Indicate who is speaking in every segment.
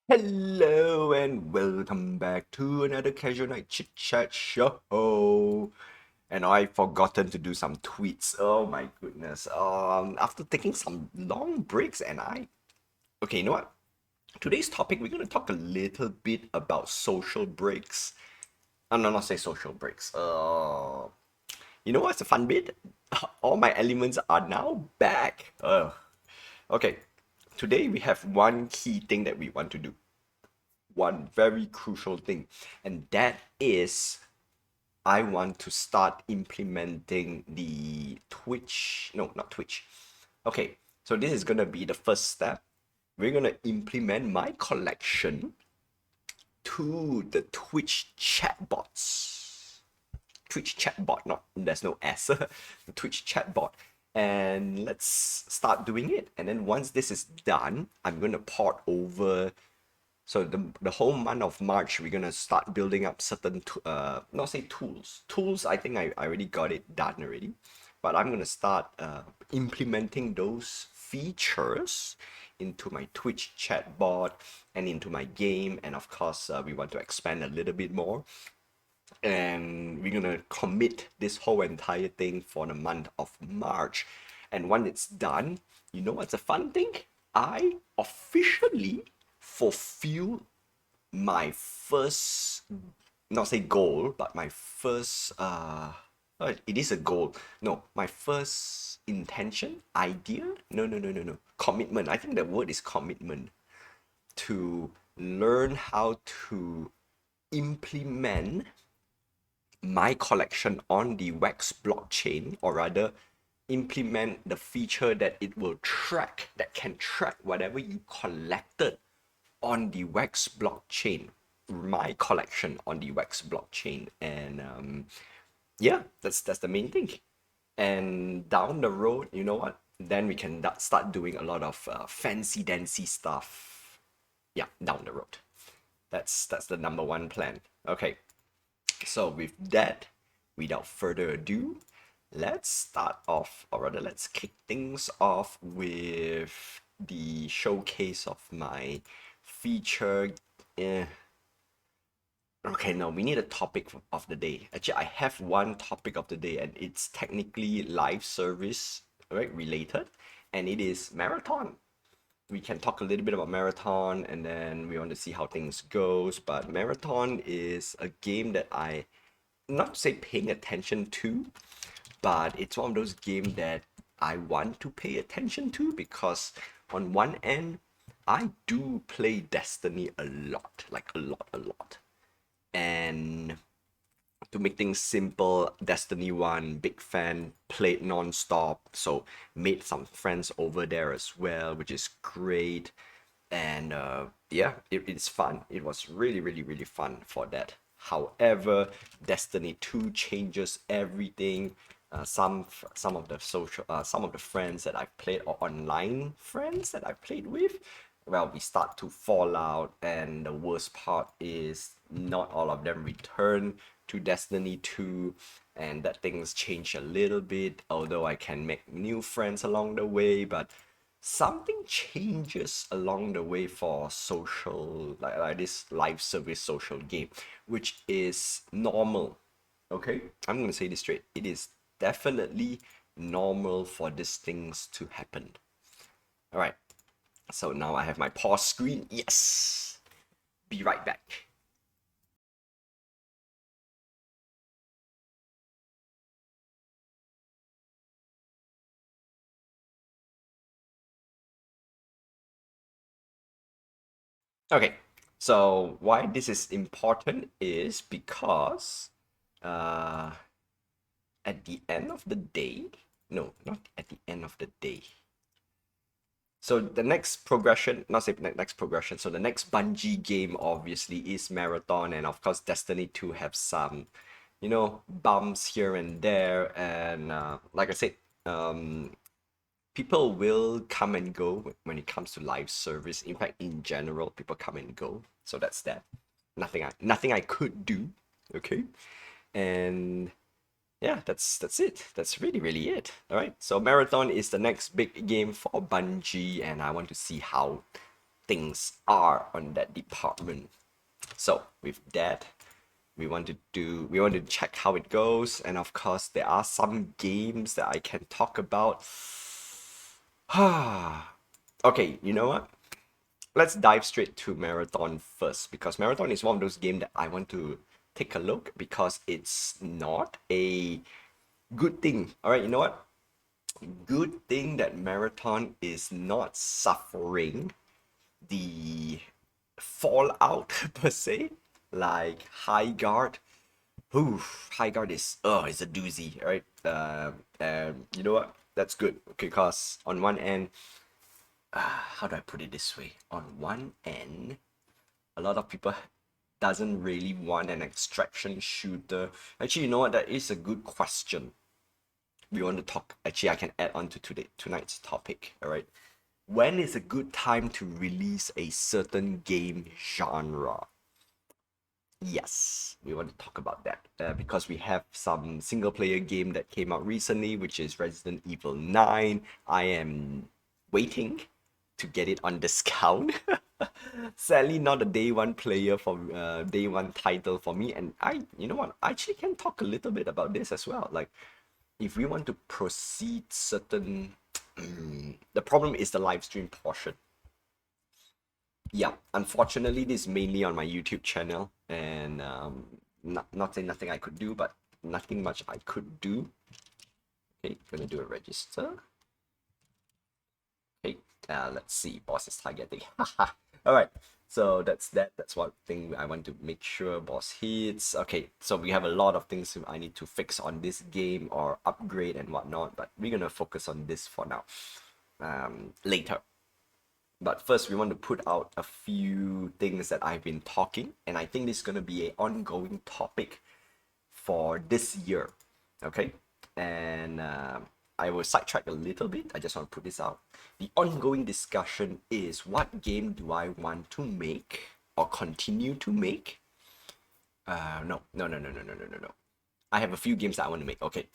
Speaker 1: Hello and welcome back to another casual night chit chat show. And I've forgotten to do some tweets. Oh my goodness. After taking some long breaks, okay, you know what? Today's topic we're gonna talk a little bit about social breaks. No, not say social breaks. You know what's the fun bit? All my elements are now back. Okay. Today we have one key thing that we want to do, one very crucial thing, and that is I want to start implementing the Twitch. No, not Twitch. Okay, so this is gonna be the first step. We're gonna implement my collection to the Twitch chatbots. Twitch chatbot, not there's no S. The Twitch chatbot. And let's start doing it. And then once this is done, I'm gonna port over. So the whole month of March, we're gonna start building up certain not say tools. Tools, I think I already got it done already, but I'm gonna start implementing those features into my Twitch chatbot and into my game, and of course we want to expand a little bit more, and we're gonna commit this whole entire thing for the month of March. And when it's done, you know what's a fun thing? I officially fulfill my first, not say goal, but my first it is a goal. No, my first intention, idea. No. Commitment. I think the word is commitment, to learn how to implement my collection on the Wax blockchain, or rather implement the feature that it will track, that can track whatever you collected on the Wax blockchain, my collection on the Wax blockchain. And yeah, that's the main thing. And down the road, you know what, then we can start doing a lot of fancy dancy stuff, yeah, down the road. That's the number one plan. Okay, so with that, without further ado, let's start off, or rather, let's kick things off with the showcase of my feature. Eh, okay, no, we need a topic of the day. Actually, I have one topic of the day, and it's technically live service, right, related, and it is marathon. We can talk a little bit about marathon, and then we want to see how things goes. But marathon is a game that I, not to say paying attention to, but it's one of those games that I want to pay attention to, because on one end, I do play Destiny a lot, like a lot. And to make things simple, Destiny 1, big fan, played non-stop, so made some friends over there as well, which is great. And yeah, it's fun. It was really fun for that. However, Destiny 2 changes everything. Some of the some of the friends that I've played, or online friends that I've played with, well, we start to fall out, and the worst part is not all of them return to Destiny 2, and that things change a little bit, although I can make new friends along the way. But something changes along the way for social, like this live service social game, which is normal. Okay, I'm gonna say this straight. It is definitely normal for these things to happen. All right, so now I have my pause screen. Yes, be right back. Okay, so why this is important is because uh, at the end of the day, no, not at the end of the day. So the next progression, not say next progression, so the next Bungie game obviously is Marathon, and of course Destiny 2 have some, bumps here and there, and like I said, um, people will come and go when it comes to live service. In fact, in general, people come and go. So that's that. Nothing I could do. Okay. And yeah, that's it. That's really it. All right. So Marathon is the next big game for Bungie, and I want to see how things are on that department. So with that, we want to check how it goes, and of course there are some games that I can talk about. Okay, you know what? Let's dive straight to Marathon first, because Marathon is one of those games that I want to take a look, because it's not a good thing. All right, you know what? Good thing that Marathon is not suffering the fallout per se, like High Guard. Oof, High Guard is it's a doozy, right? And you know what? That's good, okay, because on one end, how do I put it this way? On one end, a lot of people doesn't really want an extraction shooter. Actually, you know what? That is a good question. We want to talk. Actually, I can add on to tonight's topic. All right. When is a good time to release a certain game genre? Yes, we want to talk about that because we have some single player game that came out recently, which is Resident Evil 9. I am waiting to get it on discount. Sadly, not a day one player for day one title for me. And you know what, I actually can talk a little bit about this as well. Like, if we want to proceed certain, the problem is the live stream portion. Yeah, unfortunately, this is mainly on my YouTube channel, and not saying nothing I could do, but nothing much I could do. Okay, gonna do a register. Okay, let's see, boss is targeting. All right, so that's that. That's one thing I want to make sure boss hits. Okay, so we have a lot of things I need to fix on this game or upgrade and whatnot, but we're gonna focus on this for now. Later. But first, we want to put out a few things that I've been talking, and I think this is going to be an ongoing topic for this year. Okay? And I will sidetrack a little bit. I just want to put this out. The ongoing discussion is, what game do I want to make or continue to make? No. I have a few games that I want to make. Okay.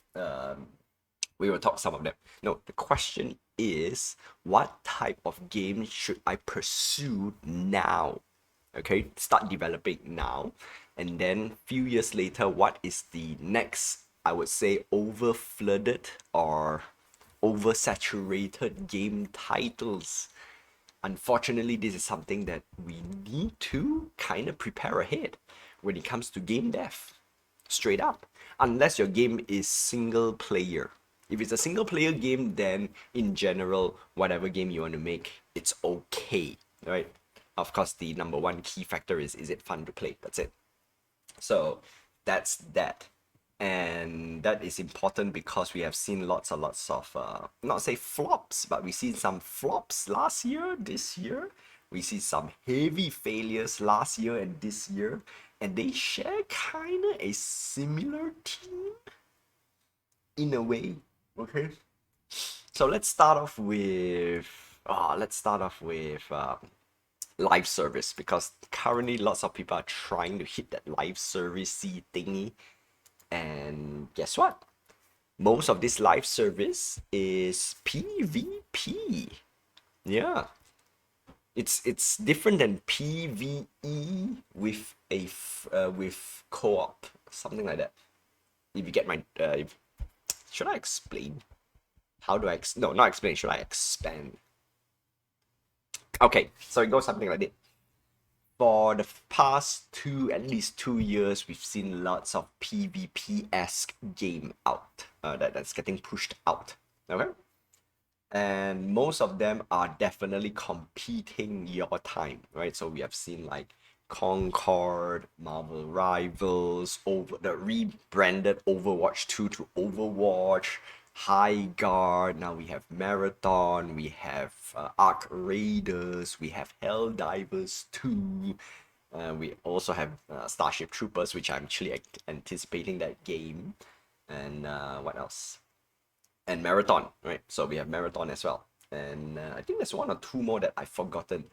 Speaker 1: We will talk some of them. No, the question is, what type of game should I pursue now? Okay, start developing now, and then few years later, what is the next, I would say, over flooded or oversaturated game titles? Unfortunately, this is something that we need to kind of prepare ahead when it comes to game dev. Straight up. Unless your game is single player. If it's a single player game, then in general, whatever game you want to make, it's okay, right? Of course, the number one key factor is it fun to play? That's it. So that's that. And that is important because we have seen lots and lots of, not say flops, but we've seen some flops last year, this year. We see some heavy failures last year and this year. And they share kind of a similar theme in a way. Okay. So let's start off with live service, because currently lots of people are trying to hit that live service thingy, and guess what? Most of this live service is PvP. Yeah, it's different than PvE with with co-op, something like that. If you get my should I explain? How do I no, not explain, should I expand? Okay, so it goes something like this. For the past at least 2 years, we've seen lots of PvP-esque game out that's getting pushed out. Okay, and most of them are definitely competing your time, right? So we have seen like Concord, Marvel Rivals, over the rebranded Overwatch 2 to Overwatch, High Guard. Now we have Marathon, we have Arc Raiders, we have Helldivers 2. We also have Starship Troopers, which I'm actually anticipating that game. And what else? And Marathon, right? So we have Marathon as well. And I think there's one or two more that I've forgotten.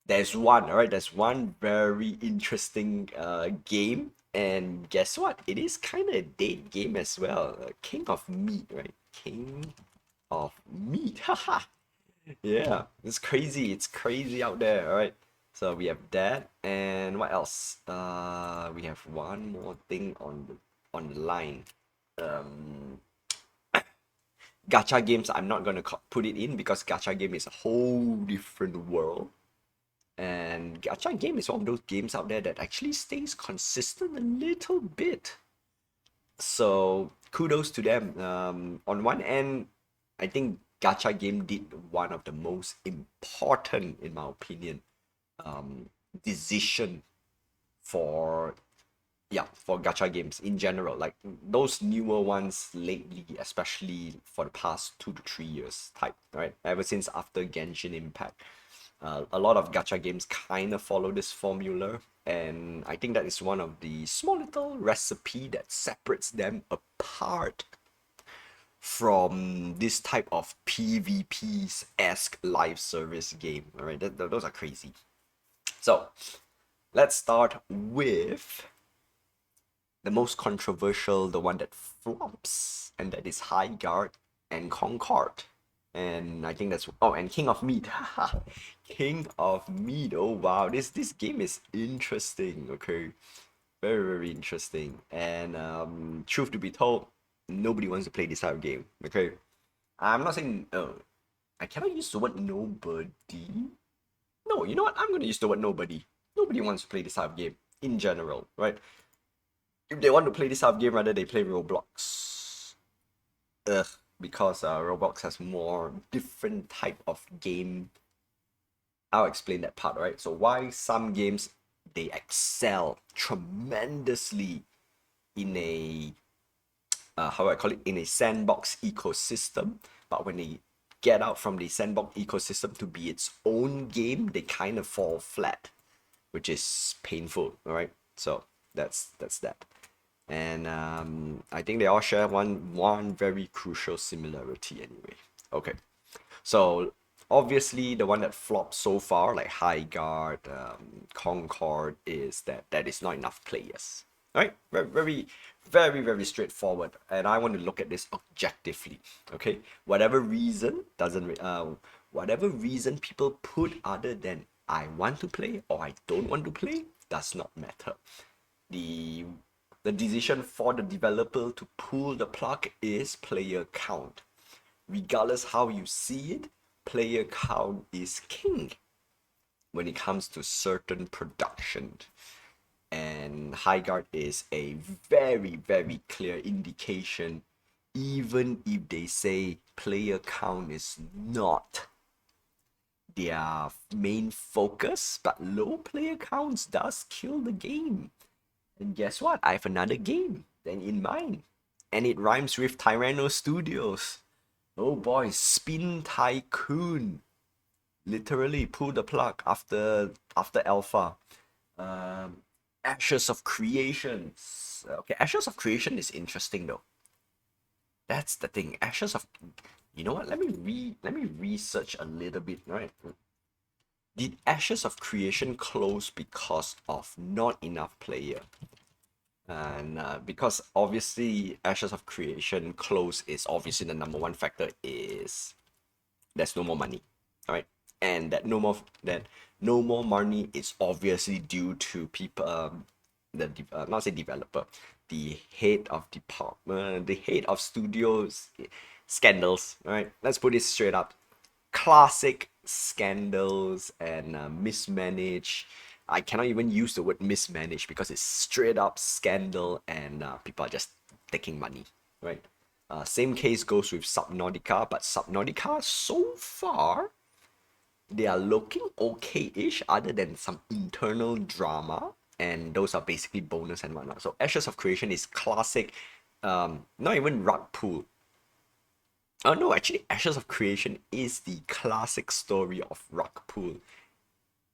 Speaker 1: There's one, all right? There's one very interesting game. And guess what? It is kind of a dead game as well. King of Meat, right? King of Meat, haha. Yeah, it's crazy. It's crazy out there. All right. So we have that, and what else? We have one more thing on the line. Um, Gacha games. I'm not gonna put it in because gacha game is a whole different world. And gacha game is one of those games out there that actually stays consistent a little bit. So kudos to them. On one end, I think gacha game did one of the most important, in my opinion, um, decision for for gacha games in general. Like those newer ones lately, especially for the past 2 to 3 years type, right? Ever since after Genshin Impact, a lot of gacha games kind of follow this formula, and I think that is one of the small little recipe that separates them apart from this type of PvPs-esque live service game. All right, those are crazy. So let's start with the most controversial, the one that flops, and that is High Guard and Concord. And I think that's and King of Meat. King of Meat. Oh wow, this game is interesting. Okay, very interesting. And truth to be told, nobody wants to play this type of game. Okay, I'm not saying I cannot use the word nobody. No, you know what? I'm gonna use the word nobody. Nobody wants to play this type of game in general, right? If they want to play this type of game, rather they play Roblox. Ugh, because Roblox has more different type of game. I'll explain that part, right? So why some games they excel tremendously in a how do I call it, in a sandbox ecosystem, but when they get out from the sandbox ecosystem to be its own game, they kind of fall flat, which is painful. All right, so that's that. And I think they all share one very crucial similarity anyway. Okay, so obviously the one that flopped so far, like High Guard, Concord, is that that is not enough players. Right? Very straightforward. And I want to look at this objectively. Okay, whatever reason people put other than I want to play or I don't want to play does not matter. The the decision for the developer to pull the plug is player count. Regardless how you see it, player count is king when it comes to certain production. And High Guard is a very clear indication, even if they say player count is not their main focus, but low player counts does kill the game. And guess what? I have another game then in mind. And it rhymes with Tyranno Studios. Oh boy, Spin Tycoon. Literally pull the plug after Alpha. Um, Ashes of Creations. Okay, Ashes of Creation is interesting though. That's the thing. Ashes of, you know what? Let me research a little bit. Right? Did Ashes of Creation close because of not enough player? And because obviously Ashes of Creation close is obviously the number one factor is there's no more money, all right, and that no more money is obviously due to people, not say developer, the head of department, the head of studios scandals. All right, let's put it straight up, classic scandals and mismanaged. I cannot even use the word mismanaged because it's straight up scandal and people are just taking money, right? Same case goes with Subnautica, but Subnautica so far they are looking okay-ish, other than some internal drama, and those are basically bonus and whatnot. So Ashes of Creation is classic, not even rug pull. Oh no, actually, Ashes of Creation is the classic story of rug pull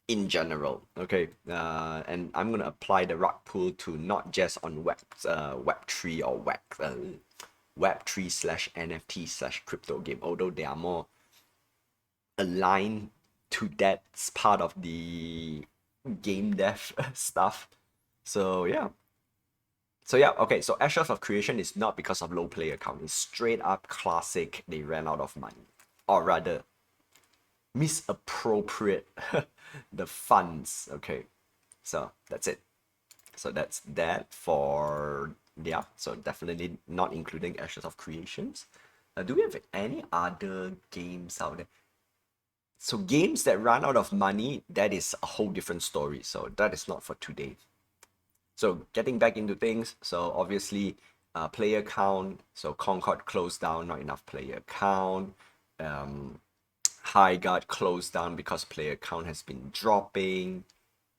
Speaker 1: in general. Okay, and I'm gonna apply the rug pull to not just on Web3 or Web3/NFT slash crypto game, although they are more aligned to that part of the game dev stuff. So yeah. So yeah, okay, so Ashes of Creation is not because of low player count. It's straight up classic, they ran out of money. Or rather, misappropriate the funds. Okay, so that's it. So that's that for, yeah. So definitely not including Ashes of Creations. Do we have any other games out there? So games that run out of money, that is a whole different story. So that is not for today. So getting back into things, so obviously player count. So Concord closed down, not enough player count. Um, High Guard closed down because player count has been dropping,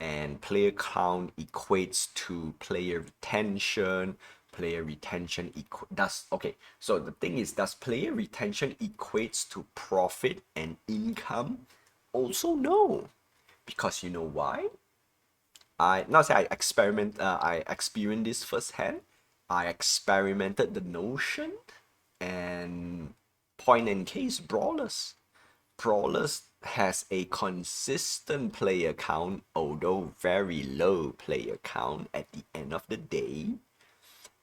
Speaker 1: and player count equates to player retention. Player retention does, okay, so the thing is, does player retention equates to profit and income? Also no, because you know why? I not say I experienced this firsthand. I experimented the notion, and point and case brawlers. Brawlers has a consistent player count, although very low player count at the end of the day.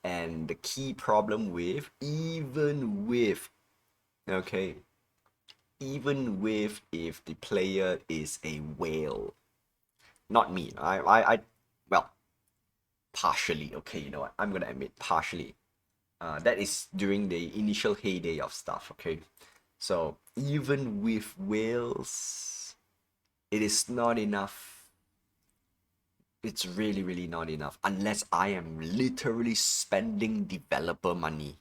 Speaker 1: And the key problem with, okay, even with if the player is a whale, not me. Well, partially. Okay, you know what? I'm gonna admit partially. That is during the initial heyday of stuff. Okay, so even with whales, it is not enough. It's really, really not enough unless I am literally spending developer money.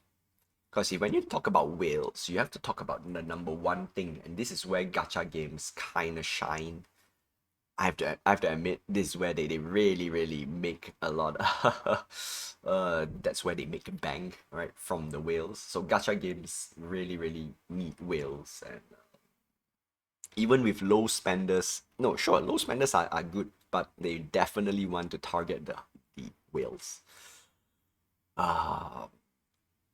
Speaker 1: Because when you talk about whales, you have to talk about the number one thing, and this is where gacha games kind of shine. I have to admit, this is where they really, really make a lot. That's where they make a bank, right, from the whales. So gacha games really, really need whales, and even with low spenders, no, sure, low spenders are good, but they definitely want to target the whales. Uh,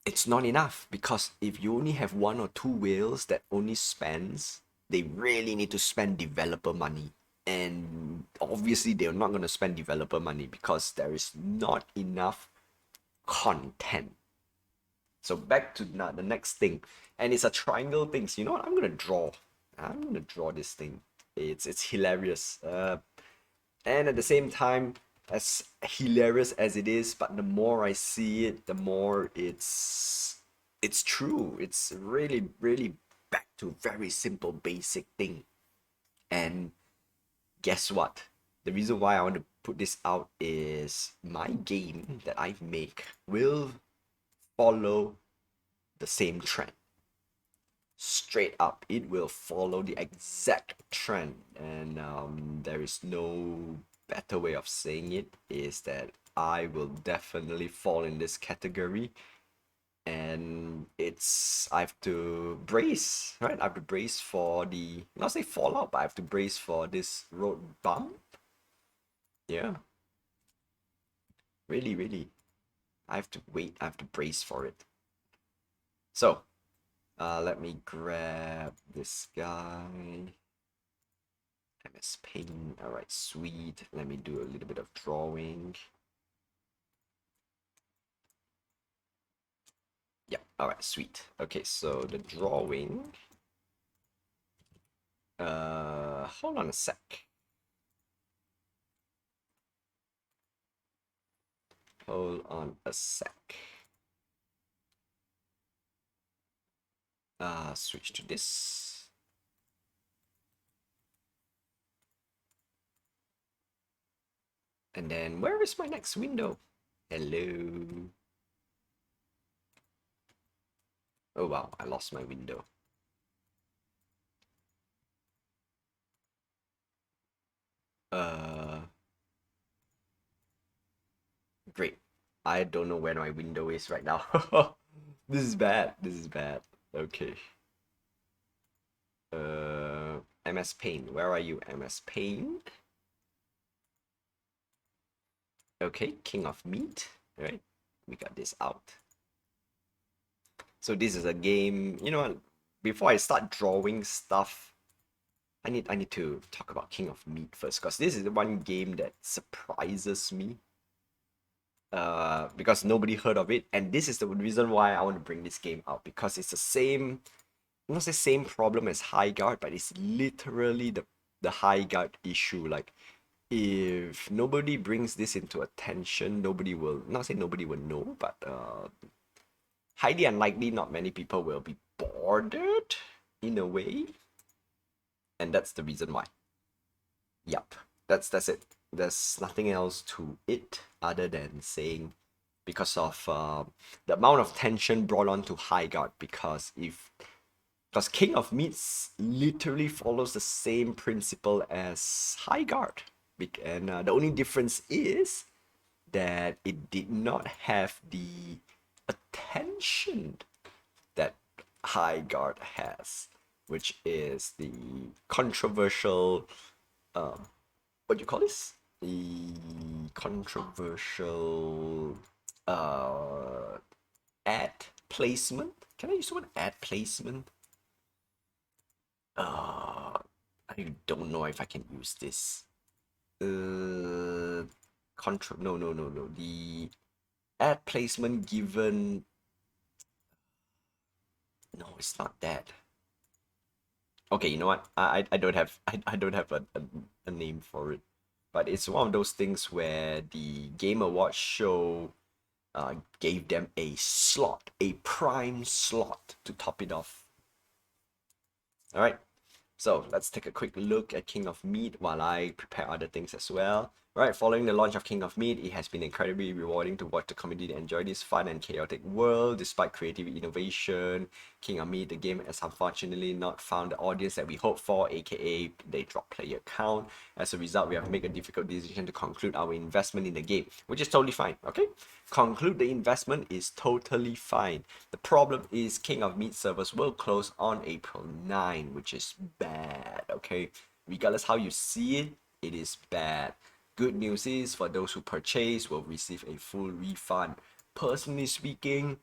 Speaker 1: it's not enough because if you only have one or two whales that only spends, they really need to spend developer money. And obviously, they're not going to spend developer money because there is not enough content. So back to the next thing, and it's a triangle thing. So you know what? I'm gonna draw this thing. It's hilarious. And at the same time, as hilarious as it is, but the more I see it, the more it's true. It's really, really back to very simple, basic thing. And guess what? The reason why I want to put this out is my game that I make will follow the same trend. Straight up, it will follow the exact trend, and there is no better way of saying it, is that I will definitely fall in this category. And I have to brace, right? I have to brace for the, not say fallout, but I have to brace for this road bump. Yeah, really, really, I have to wait, I have to brace for it. So let me grab this guy. MS Paint. All right, sweet. Let me do a little bit of drawing. Yeah, all right, sweet. Okay, so the drawing. Hold on a sec. Hold on a sec. Switch to this. And then where is my next window? Hello. Oh wow, I lost my window. Uh, Great. I don't know where my window is right now. This is bad. This is bad. Okay. MS Paint. Where are you, MS Paint? Okay, King of Meat. Right. We got this out. So this is a game. You know what? Before I start drawing stuff, I need to talk about King of Meat first, because this is the one game that surprises me. Because nobody heard of it, and this is the reason why I want to bring this game out, because it's the same not the same problem as high guard, but it's literally the high guard issue. Like if nobody brings this into attention, nobody will not say nobody will know, but highly unlikely not many people will be bothered in a way. And that's the reason why. Yup. That's it. There's nothing else to it other than saying because of the amount of tension brought on to high guard because King of Meats literally follows the same principle as High Guard. And the only difference is that it did not have the attention that High Guard has, which is the controversial, what do you call this? The controversial uh, ad placement. Can I use the word ad placement? I don't know if I can use this. No. The ad placement given. No, it's not that. Okay, you know what? I don't have I don't have a name for it, but it's one of those things where the Game Awards show gave them a slot, a prime slot to top it off. All right. So let's take a quick look at King of Meat while I prepare other things as well. Right, following the launch of King of Meat, it has been incredibly rewarding to watch the community enjoy this fun and chaotic world. Despite creative innovation, King of Meat, the game has unfortunately not found the audience that we hoped for, aka they dropped player count. As a result, we have made a difficult decision to conclude our investment in the game, which is totally fine, okay? Conclude the investment is totally fine. The problem is King of Meat servers will close on April 9, which is bad, okay? Regardless how you see it, it is bad. Good news is for those who purchase will receive a full refund. Personally speaking,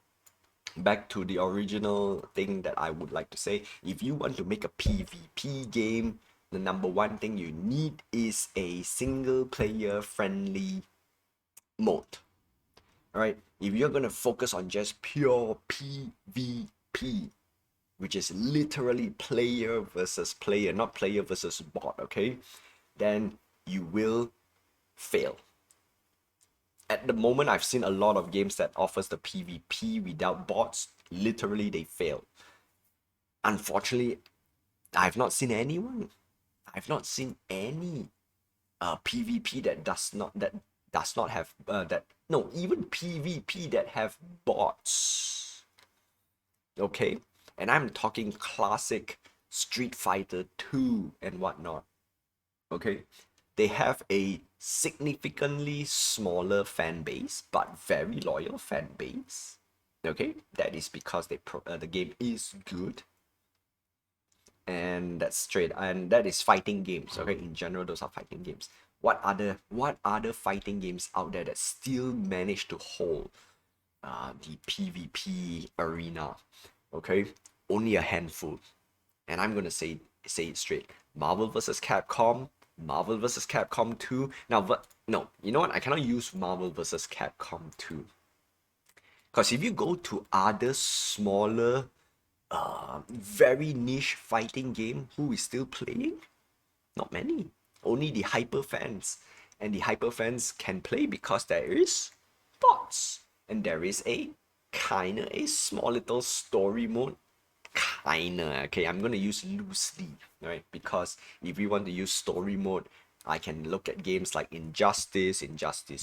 Speaker 1: back to the original thing that I would like to say, if you want to make a PvP game, the number one thing you need is a single player friendly mode. Alright, if you're gonna focus on just pure PvP, which is literally player versus player, not player versus bot, okay, then you will fail. At the moment, I've seen a lot of games that offers the PvP without bots. Literally, they fail. Unfortunately, I've not seen anyone. I've not seen any PvP that does not have that no even PvP that have bots. Okay, and I'm talking classic Street Fighter 2 and whatnot. Okay, they have a significantly smaller fan base but very loyal fan base. Okay, that is because the game is good, and that's straight, and that is fighting games. Okay, in general, those are fighting games. What other fighting games out there that still manage to hold the PvP arena? Okay, only a handful, and I'm gonna say it straight. Marvel vs. Capcom, Marvel vs. Capcom 2. Now, but no, you know what? I cannot use Marvel vs. Capcom 2. Because if you go to other smaller, very niche fighting game, who is still playing? Not many. Only the hyper fans. And the hyper fans can play because there is bots. And there is a kinda a small little story mode. Kinda, okay, I'm gonna use loosely, right? Because if we want to use story mode, I can look at games like Injustice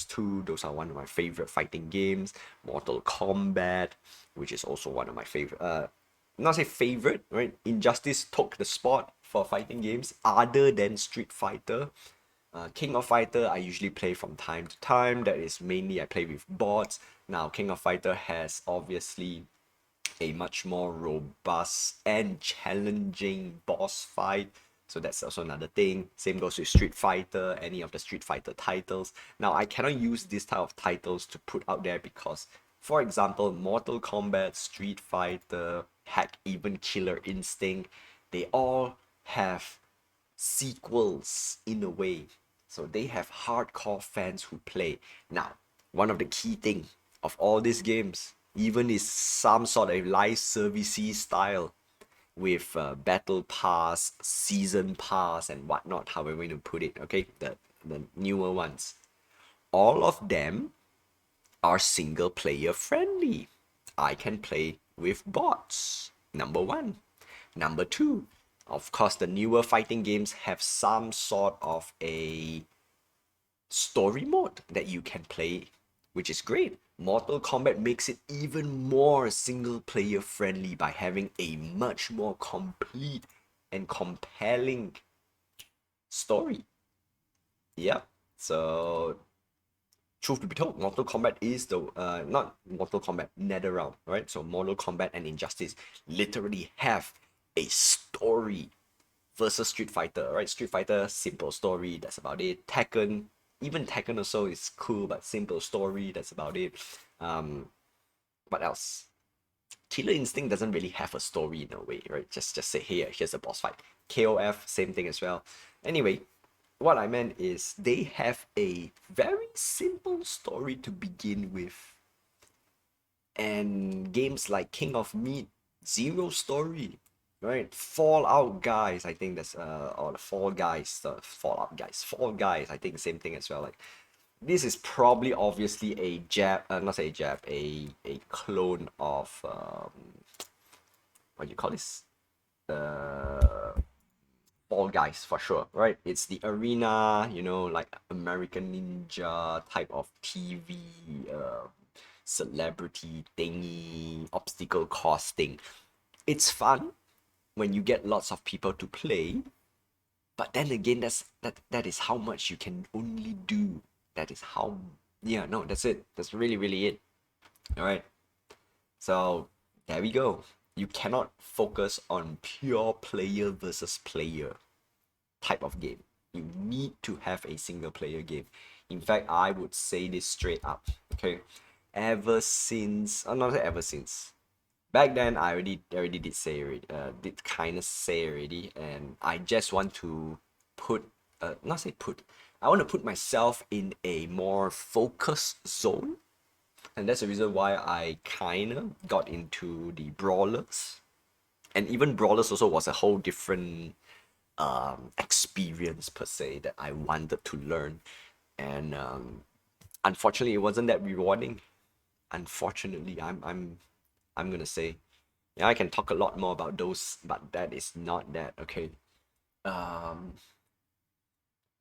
Speaker 1: 2, those are one of my favorite fighting games. Mortal Kombat, which is also one of my favorite, not say favorite, right? Injustice took the spot for fighting games other than Street Fighter. King of Fighter, I usually play from time to time. That is mainly I play with bots. Now, King of Fighter has obviously a much more robust and challenging boss fight. So that's also another thing. Same goes with Street Fighter, any of the Street Fighter titles. Now, I cannot use this type of titles to put out there because, for example, Mortal Kombat, Street Fighter, heck, even Killer Instinct, they all have sequels in a way. So they have hardcore fans who play. Now, one of the key things of all these games, even is some sort of live servicey style. with battle pass, season pass, and whatnot, however you put it, okay? The newer ones. All of them are single player friendly. I can play with bots. Number one. Number two, of course, the newer fighting games have some sort of a story mode that you can play, which is great. Mortal Kombat makes it even more single player friendly by having a much more complete and compelling story. Yep. So, truth to be told, Mortal Kombat is the not Mortal Kombat, NetherRealm, right? So Mortal Kombat and Injustice literally have a story versus Street Fighter, right? Street Fighter, simple story, that's about it. Tekken, even Tekken also is cool, but simple story, that's about it. What else? Killer Instinct doesn't really have a story in a way, right? Just say, hey, here's a boss fight. KOF, same thing as well. Anyway, what I meant is they have a very simple story to begin with. And games like King of Meat, zero story, right? Fallout Guys, I think that's or the Fall Guys, the Fallout Guys, Fall Guys, I think the same thing as well. Like this is probably obviously a jab, not say a jab, a clone of what do you call this? The Fall Guys for sure, right? It's the arena, you know, like American Ninja type of TV, celebrity thingy, obstacle course thing. It's fun when you get lots of people to play, but then again, that is how much you can only do. That is how, yeah, no, that's it. That's really it. All right. So there we go. You cannot focus on pure player versus player type of game. You need to have a single player game. In fact, I would say this straight up. Okay, ever since, not ever since. Back then, I already did say already, did kind of say already, and I just want to put, not say put, I want to put myself in a more focused zone, and that's the reason why I kind of got into the brawlers, and even brawlers also was a whole different experience per se that I wanted to learn, and unfortunately, it wasn't that rewarding. Unfortunately, I'm gonna say, yeah, I can talk a lot more about those, but that is not that, okay. Um,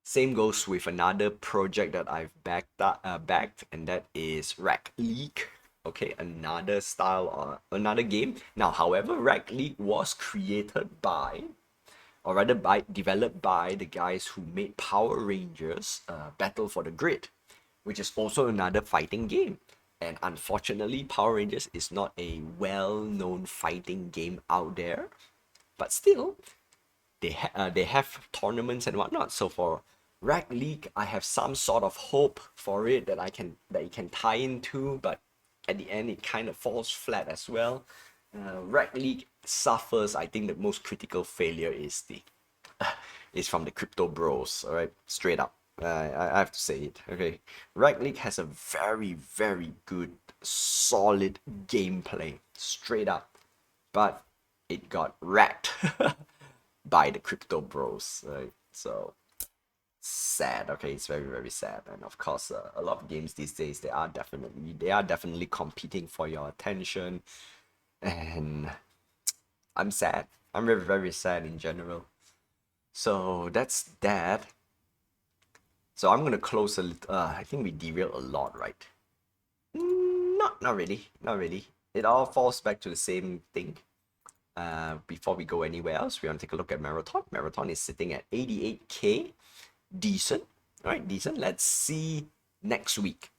Speaker 1: Same goes with another project that I've backed, and that is Rack League. Okay, another style or another game. Now, however, Rack League was created by, or rather by developed by the guys who made Power Rangers Battle for the Grid, which is also another fighting game. And unfortunately, Power Rangers is not a well-known fighting game out there, but still, they have tournaments and whatnot. So for Rack League, I have some sort of hope for it that it can tie into, but at the end, it kind of falls flat as well. Rack League suffers. I think the most critical failure is the is from the crypto bros. All right, straight up. I have to say it. Okay, Rack League has a very good, solid gameplay, straight up, but it got wrecked by the crypto bros. Right? So sad. Okay, it's very sad. And of course, a lot of games these days they are definitely competing for your attention, and I'm sad. I'm very sad in general. So that's that. So I'm gonna close a little. I think we derailed a lot, right? Not really. Not really. It all falls back to the same thing. Before we go anywhere else, we want to take a look at Marathon. Marathon is sitting at 88k. Decent. All right, decent. Let's see next week.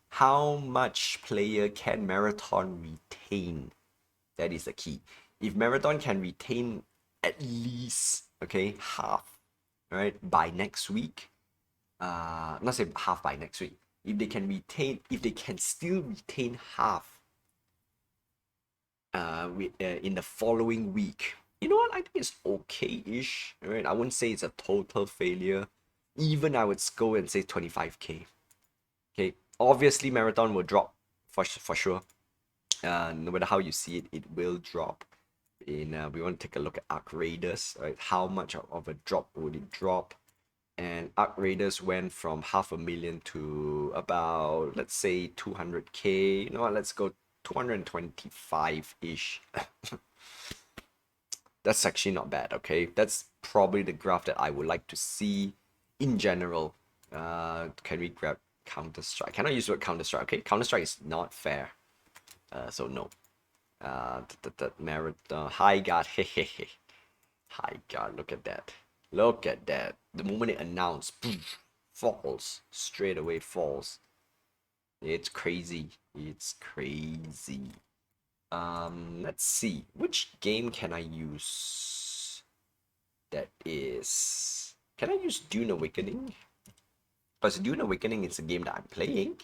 Speaker 1: How much player can Marathon retain? That is the key. If Marathon can retain at least, okay, half, right, by next week, not say half by next week. If they can still retain half in the following week, you know what? I think it's okay-ish, right? I wouldn't say it's a total failure. Even I would go and say 25k. Okay, obviously Marathon will drop for sure. No matter how you see it, it will drop. we want to take a look at Arc Raiders, right? How much of a drop would it drop? And Arc Raiders went from 500,000 to about, let's say, 200K. You know what? Let's go 225-ish. That's actually not bad, okay? That's probably the graph that I would like to see in general. Can we grab Counter-Strike? Cannot use the word Counter-Strike, okay? Counter-Strike is not fair. So no. Marathon. High guard. Hehehe. High guard. Look at that. Look at that. The moment it announced, poof, falls. Straight away falls. It's crazy. It's crazy. Let's see. Which game can I use? That is... Can I use Dune Awakening? Because Dune Awakening is a game that I'm playing.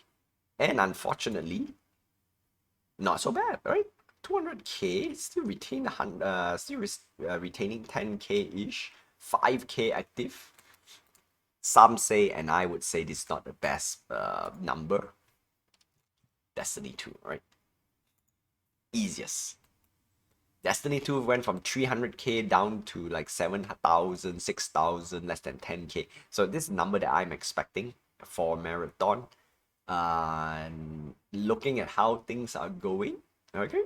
Speaker 1: And unfortunately, not so bad, right? 200K, still retain retaining 10K-ish, 5K active. Some say, and I would say this is not the best number. Destiny 2, right? Easiest. Destiny 2 went from 300K down to like 7,000, 6,000, less than 10K. So this number that I'm expecting for Marathon. And looking at how things are going, okay,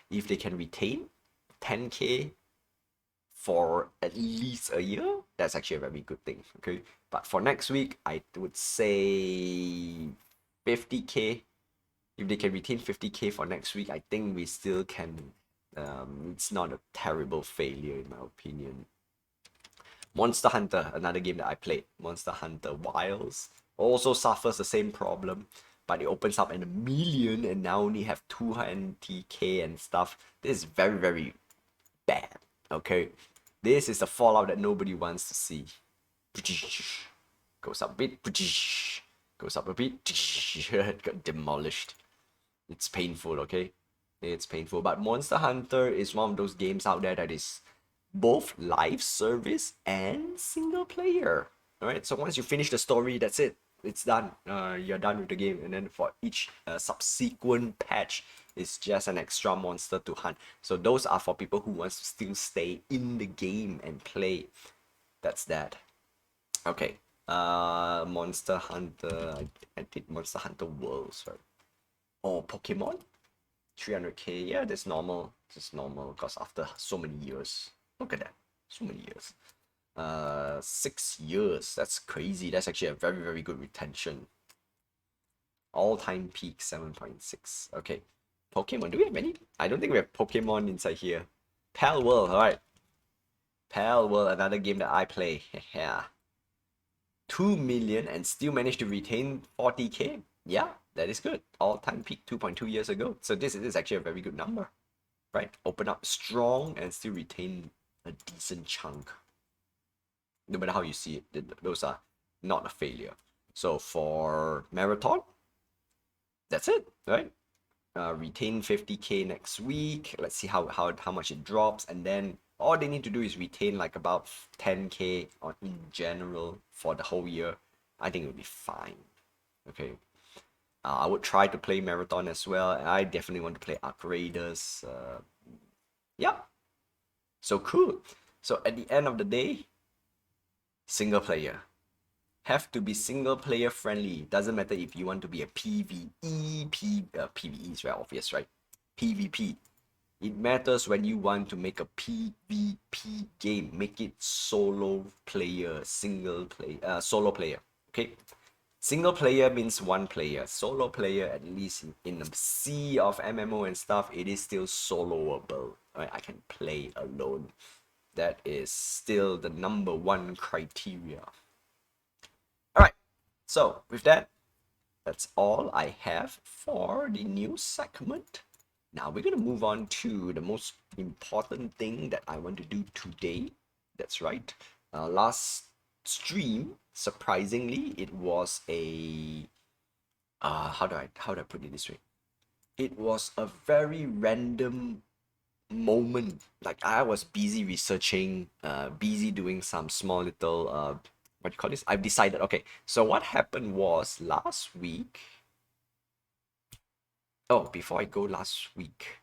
Speaker 1: if they can retain 10K for at least a year, that's actually a very good thing, okay? But for next week, I would say 50K. If they can retain 50K for next week, I think we still can. It's not a terrible failure in my opinion. Monster Hunter, another game that I played, Monster Hunter Wilds, also suffers the same problem, but it opens up in 1,000,000 and now only have 200K and stuff. This is very, very bad, okay? This is the fallout that nobody wants to see. Goes up a bit, goes up a bit, got demolished. It's painful, okay? It's painful, but Monster Hunter is one of those games out there that is both live service and single player. All right, so once you finish the story, that's it. It's done. You're done with the game, and then for each subsequent patch, it's just an extra monster to hunt. So those are for people who wants to still stay in the game and play. That's that. Okay. Monster Hunter. I did Monster Hunter Worlds, right? Oh, Pokemon. 300K. Yeah, that's normal. Just normal. Because after so many years. Look at that. So many years. 6 years. That's crazy. That's actually a very, very good retention. All-time peak 7.6. Okay. Pokemon. Do we have any? I don't think we have Pokemon inside here. Pal World. Alright. Pal World. Another game that I play. Yeah. 2 million and still managed to retain 40K. Yeah, that is good. All-time peak 2.2 years ago. So this is actually a very good number. Right? Open up strong and still retain a decent chunk. No matter how you see it, those are not a failure. So for Marathon, that's it, right? Retain 50K next week. Let's see how much it drops, and then all they need to do is retain like about 10K on in general for the whole year. I think it will be fine. Okay. I would try to play Marathon as well. I definitely want to play Arc Raiders. Yeah. So cool. So at the end of the day, single player. Have to be single player friendly. Doesn't matter if you want to be a PvE. PvE is very obvious, right? PvP. It matters when you want to make a PvP game. Make it solo player, solo player. Okay? Single player means one player. Solo player, at least in the sea of MMO and stuff, it is still soloable. Right? I can play alone. That is still the number one criteria. Alright, so with that, that's all I have for the news segment. Now we're going to move on to the most important thing that I want to do today. That's right. Last stream, surprisingly, it was a how do I put it this way? It was a very random moment. Like I was busy researching, busy doing some small little what do you call this? I've decided. Okay, so what happened was last week. Oh, before I go last week,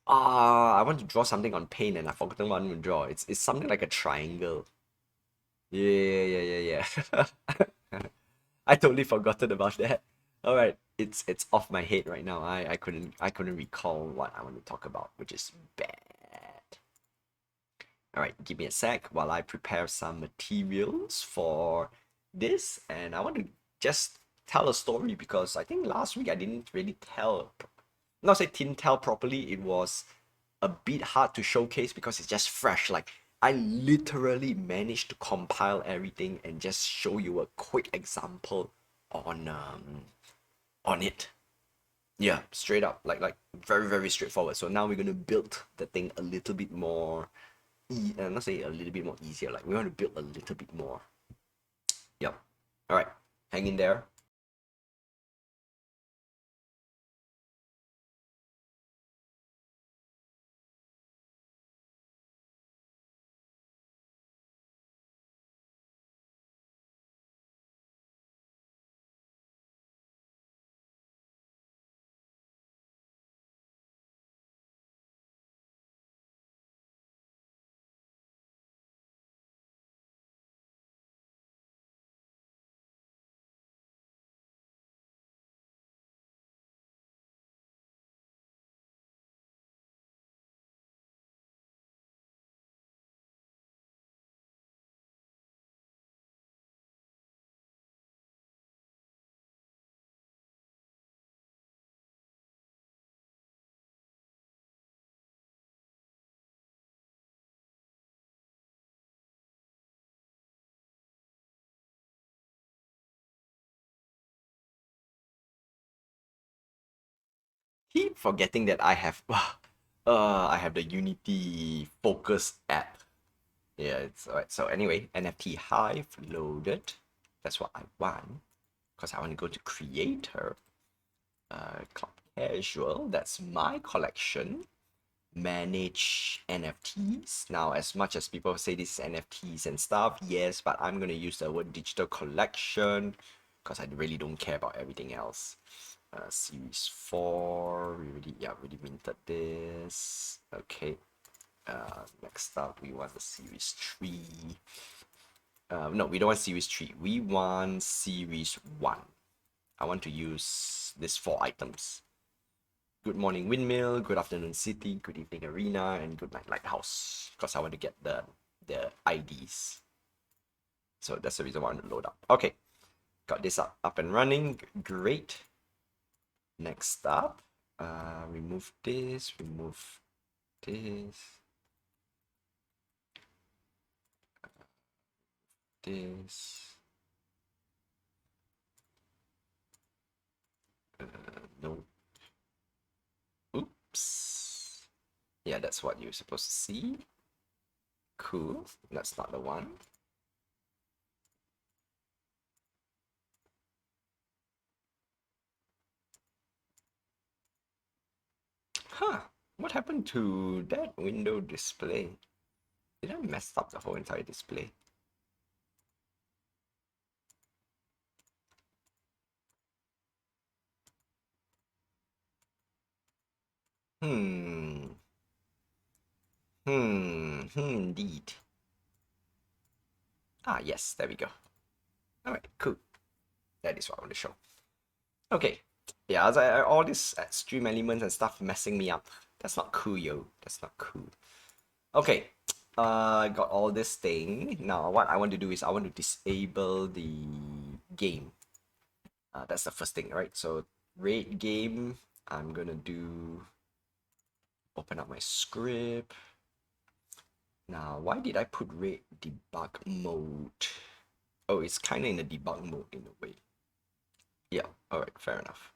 Speaker 1: I want to draw something on paint and I've forgotten what I want to draw. It's something like a triangle. Yeah, yeah, yeah, yeah. I totally forgotten about that. All right, it's off my head right now. I couldn't recall what I want to talk about, which is bad. All right, give me a sec while I prepare some materials for this, and I want to just tell a story because I think last week I didn't really tell. Not say didn't tell properly. It was a bit hard to showcase because it's just fresh. Like I literally managed to compile everything and just show you a quick example on it. Yeah, straight up, like very very straightforward. So now we're gonna build the thing a little bit more. Not say a little bit more easier. Like we want to build a little bit more. Yep. All right, hang in there. Keep forgetting that I have the Unity Focus app. Yeah, it's alright. So anyway, NFT Hive loaded. That's what I want because I want to go to Creator, Club Casual. That's my collection. Manage NFTs. Now, as much as people say this is NFTs and stuff, yes, but I'm gonna use the word digital collection because I really don't care about everything else. Series 4, we already minted this. Okay. Next up, we want the Series 3. No, we don't want Series 3. We want Series 1. I want to use these 4 items. Good morning windmill, good afternoon city, good evening arena, and good night lighthouse. Because I want to get the IDs. So that's the reason why I want to load up. Okay, got this up and running. Great. Next up, remove this, remove this, this. No. Oops. Yeah, that's what you're supposed to see. Cool. That's not the one. Huh. What happened to that window display? Did I mess up the whole entire display? Hmm. Indeed. Ah, yes, there we go. All right, cool. That is what I want to show. Okay. Yeah, all these stream elements and stuff messing me up. That's not cool, yo. That's not cool. Okay. I got all this thing. Now, what I want to do is I want to disable the game. That's the first thing, right? So, rate game. I'm gonna do. Open up my script. Now, why did I put rate debug mode? Oh, it's kind of in a debug mode in a way. Yeah, alright, fair enough.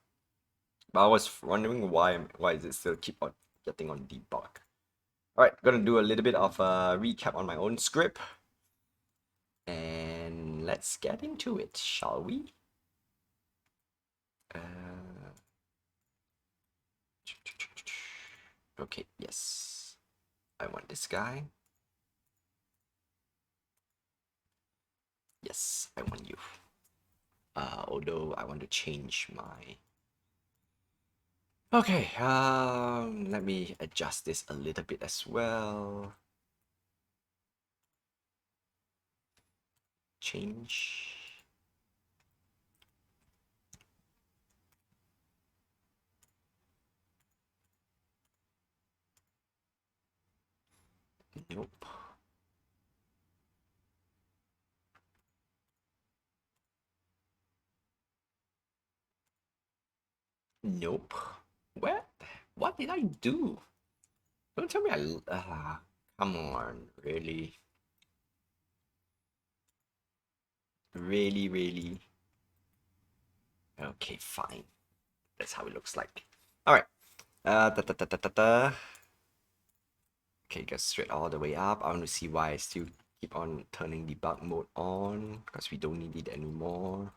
Speaker 1: But I was wondering why is it still keep on getting on debug. Alright, gonna do a little bit of a recap on my own script. And let's get into it, shall we? Okay, yes. I want this guy. Yes, I want you. Although I want to change my Okay, let me adjust this a little bit as well. Change. Nope. Nope. What? What did I do? Don't tell me come on, really? Really, really? Okay, fine. That's how it looks like. Alright. Da, da, da, da, da, da. Okay, go straight all the way up. I want to see why I still keep on turning debug mode on, because we don't need it anymore.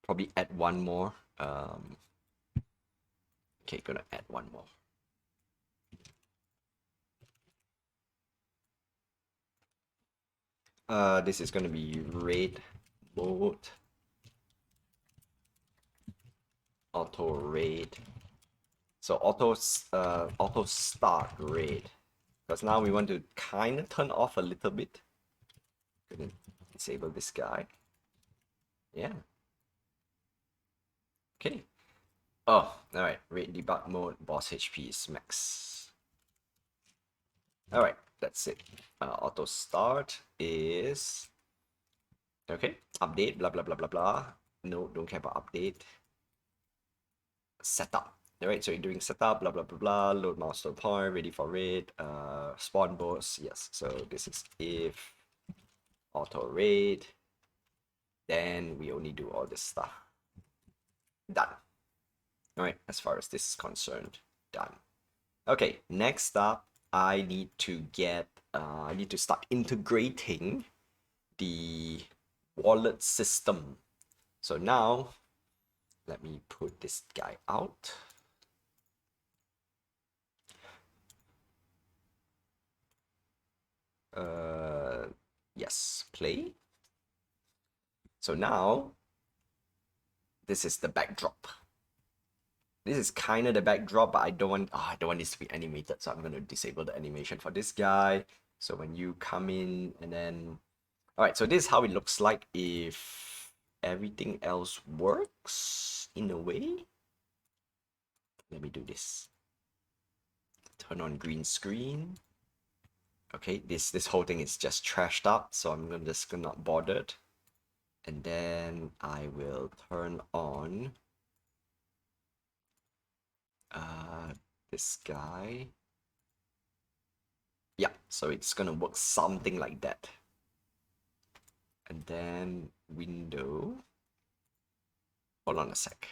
Speaker 1: Probably add one more. Okay, gonna add one more. This is gonna be raid mode, auto raid. So auto start raid, because now we want to kind of turn off a little bit. Gonna disable this guy. Yeah. Okay. Oh, all right. Raid debug mode. Boss HP is max. All right, that's it. Auto start is okay. Update. Blah blah blah blah blah. No, don't care about update. Setup. All right, so you're doing setup. Blah blah blah blah. Load milestone point. Ready for raid. Spawn boss. Yes. So this is if auto raid. Then we only do all this stuff. Done. All right, as far as this is concerned, done. Okay, next up, I need to start integrating the wallet system. So now, let me put this guy out. Yes, play. So now, this is the backdrop. This is kind of the backdrop, but I don't want this to be animated, so I'm going to disable the animation for this guy. So when you come in and then, all right, so this is how it looks like if everything else works in a way. Let me do this. Turn on green screen. Okay, this whole thing is just trashed up, so I'm just not bothered. And then I will turn on this guy. Yeah, so it's gonna work something like that. And then window. Hold on a sec.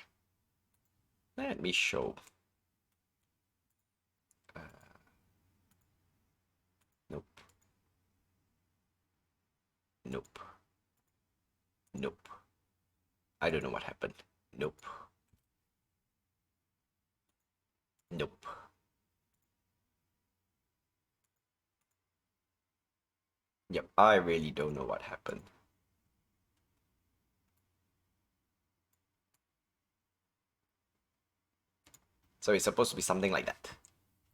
Speaker 1: Let me show. Nope. Nope. Nope. I don't know what happened. Nope. Nope. Yep, I really don't know what happened. So it's supposed to be something like that.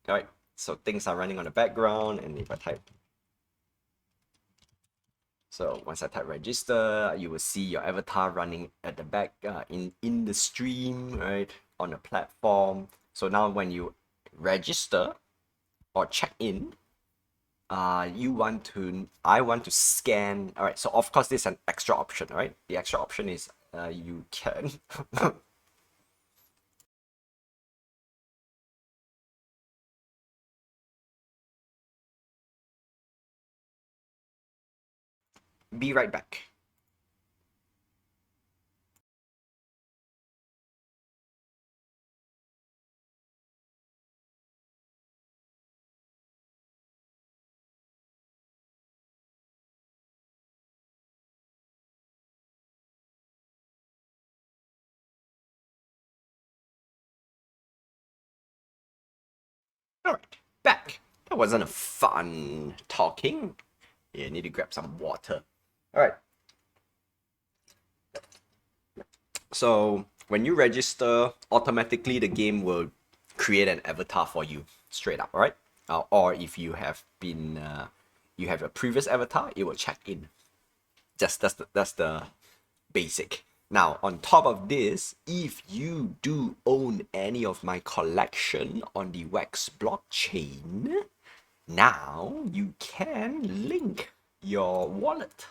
Speaker 1: Alright, so things are running on the background, and if I type, so once I type register, you will see your avatar running at the back in the stream, right, on the platform. So now when you register or check in, I want to scan. All right, so of course this is an extra option, right? The extra option is you can be right back. All right, back. That wasn't a fun talking. Yeah, need to grab some water. All right. So when you register, automatically the game will create an avatar for you straight up, all right? Or if you have been, you have a previous avatar, it will check in. Just that's the basic. Now, on top of this, if you do own any of my collection on the Wax blockchain, now you can link your wallet.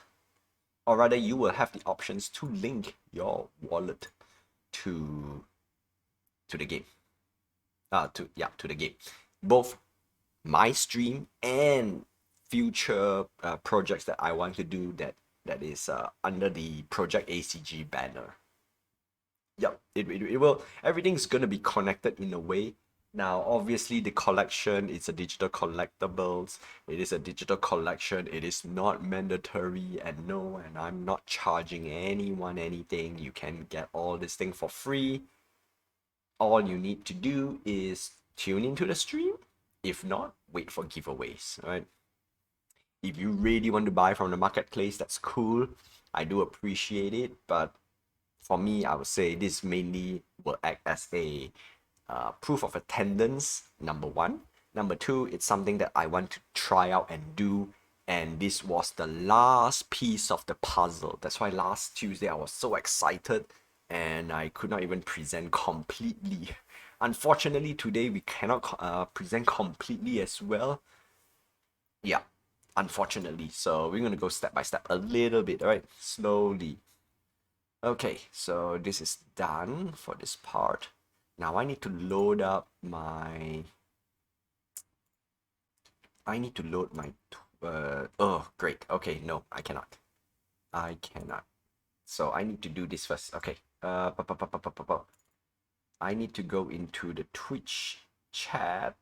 Speaker 1: Or rather, you will have the options to link your wallet to the game. To the game. Both my stream and future projects that I want to do that is under the Project ACG banner. Yep, it will. Everything's gonna be connected in a way. Now, obviously, the collection is a digital collectibles. It is a digital collection. It is not mandatory, and no, and I'm not charging anyone anything. You can get all this thing for free. All you need to do is tune into the stream. If not, wait for giveaways, right? If you really want to buy from the marketplace, that's cool. I do appreciate it, but for me, I would say this mainly will act as a proof of attendance, number one. Number two, it's something that I want to try out and do. And this was the last piece of the puzzle. That's why last Tuesday I was so excited and I could not even present completely. Unfortunately, today we cannot present completely as well. Yeah, unfortunately. So we're going to go step by step a little bit, all right? Slowly. Okay, so this is done for this part. Now I need to load up my... oh, great. Okay, no, I cannot. I cannot. So I need to do this first. Okay. I need to go into the Twitch chat.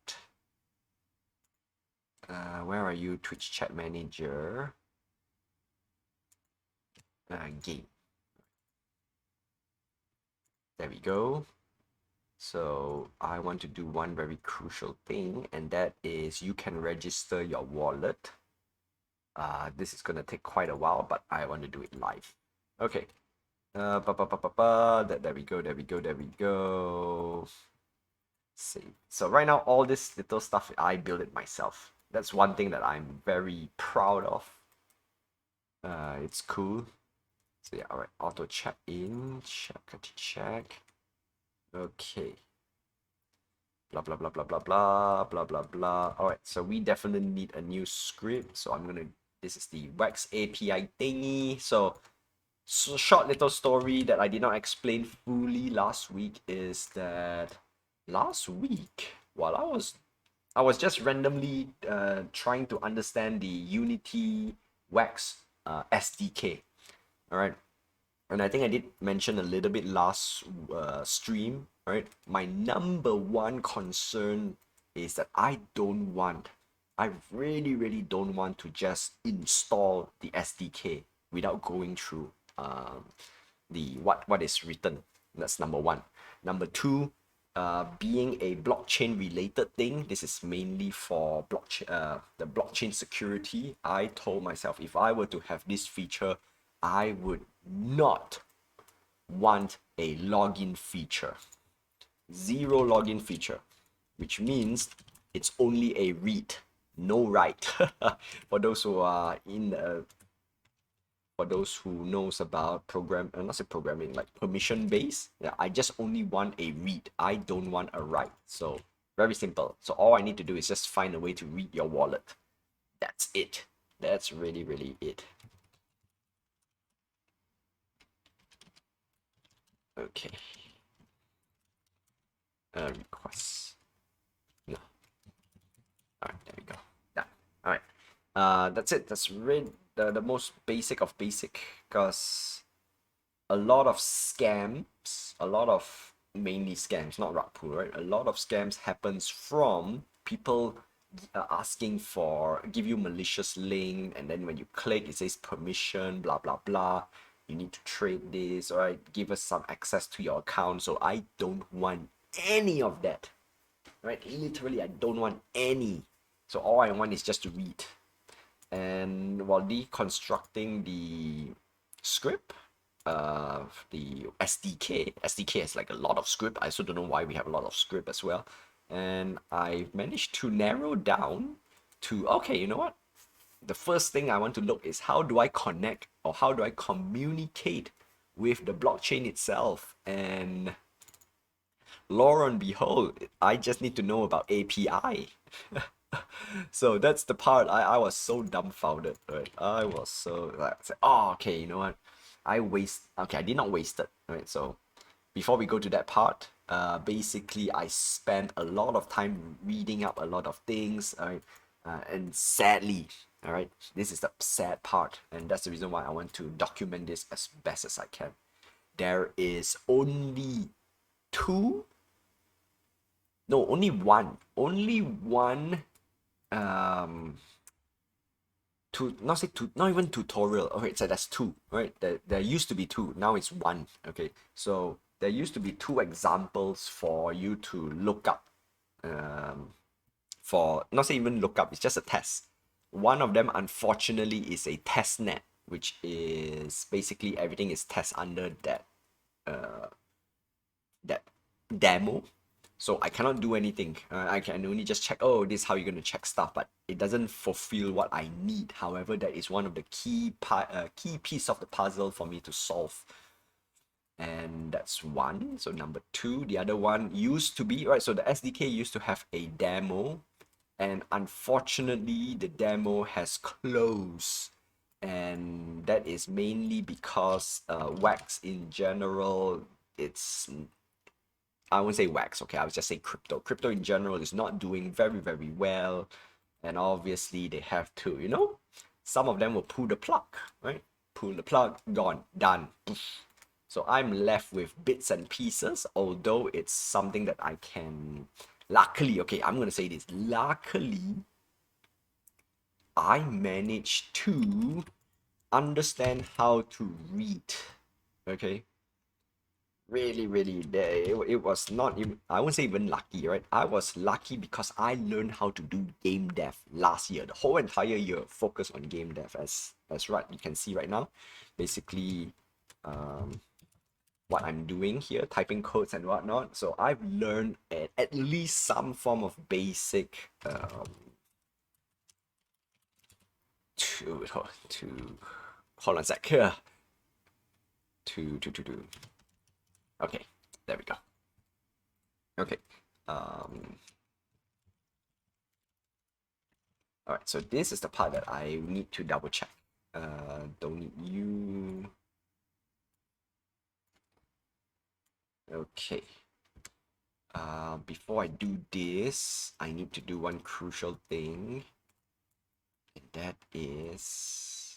Speaker 1: Where are you, Twitch chat manager? Game. There we go. So I want to do one very crucial thing, and that is you can register your wallet. This is gonna take quite a while, but I want to do it live. Okay. There we go, there we go, there we go. Save. So right now, all this little stuff, I built it myself. That's one thing that I'm very proud of. It's cool. So yeah, all right, auto check in, check. Okay. Blah, blah, blah, blah, blah, blah, blah, blah, blah. All right, so we definitely need a new script. So this is the Wax API thingy. So short little story that I did not explain fully last week is that last week, while I was just randomly trying to understand the Unity Wax SDK. All right. And I think I did mention a little bit last stream, right? My number one concern is that I really, really don't want to just install the SDK without going through the what is written. That's number one. Number two, being a blockchain related thing, this is mainly for the blockchain security. I told myself if I were to have this feature, I would not want a login feature. Zero login feature, which means it's only a read, no write. For those who are for those who knows about not say programming, like permission based, yeah, I just only want a read. I don't want a write. So very simple. So all I need to do is just find a way to read your wallet. That's it. That's really, really it. Okay. Requests. No. All right, there we go. Done. All right. That's it. That's really the most basic of basic, because a lot of scams, mainly scams, not rug pull, right? A lot of scams happens from people asking for, give you malicious link, and then when you click, it says permission, blah, blah, blah. You need to trade this, all right? Give us some access to your account. So I don't want any of that, right? Literally, I don't want any. So all I want is just to read. And while deconstructing the script, the SDK. SDK has like a lot of script. I also don't know why we have a lot of script as well. And I managed to narrow down to, okay, you know what? The first thing I want to look is how do I connect or how do I communicate with the blockchain itself? And lo and behold, I just need to know about API. So that's the part I was so dumbfounded, right? I was so like, oh, okay, you know what? Okay, I did not waste it, right? So before we go to that part, basically I spent a lot of time reading up a lot of things, right? And sadly, all right, this is the sad part, and that's the reason why I want to document this as best as I can. There is only two, no, only one um not even tutorial. Okay, so that's two, right? There used to be two, now it's one. Okay, so there used to be two examples for you to look up, um for not say even look up, it's just a test. One of them unfortunately is a test net, which is basically everything is test under that demo. So I cannot do anything. I can only just check, oh, this is how you're going to check stuff, but it doesn't fulfill what I need. However, that is one of the key piece of the puzzle for me to solve. And that's one. So number two, the other one used to be, right, so the SDK used to have a demo, and unfortunately the demo has closed. And that is mainly because Wax in general, it's I won't say wax, okay? I would just say crypto. Crypto in general is not doing very, very well. And obviously they have to, some of them will pull the plug, right? Pull the plug, gone, done. So I'm left with bits and pieces, although it's something that I can, luckily, okay, I'm going to say this, luckily, I managed to understand how to read, okay? Really, it was not even, I won't say even lucky, right? I was lucky because I learned how to do game dev last year. The whole entire year focused on game dev, as right you can see right now. Basically, what I'm doing here, typing codes and whatnot. So I've learned at least some form of basic to hold on a sec here. To okay, there we go. Okay. All right, so this is the part that I need to double check. Don't need you. Okay. Before I do this, I need to do one crucial thing. And that is...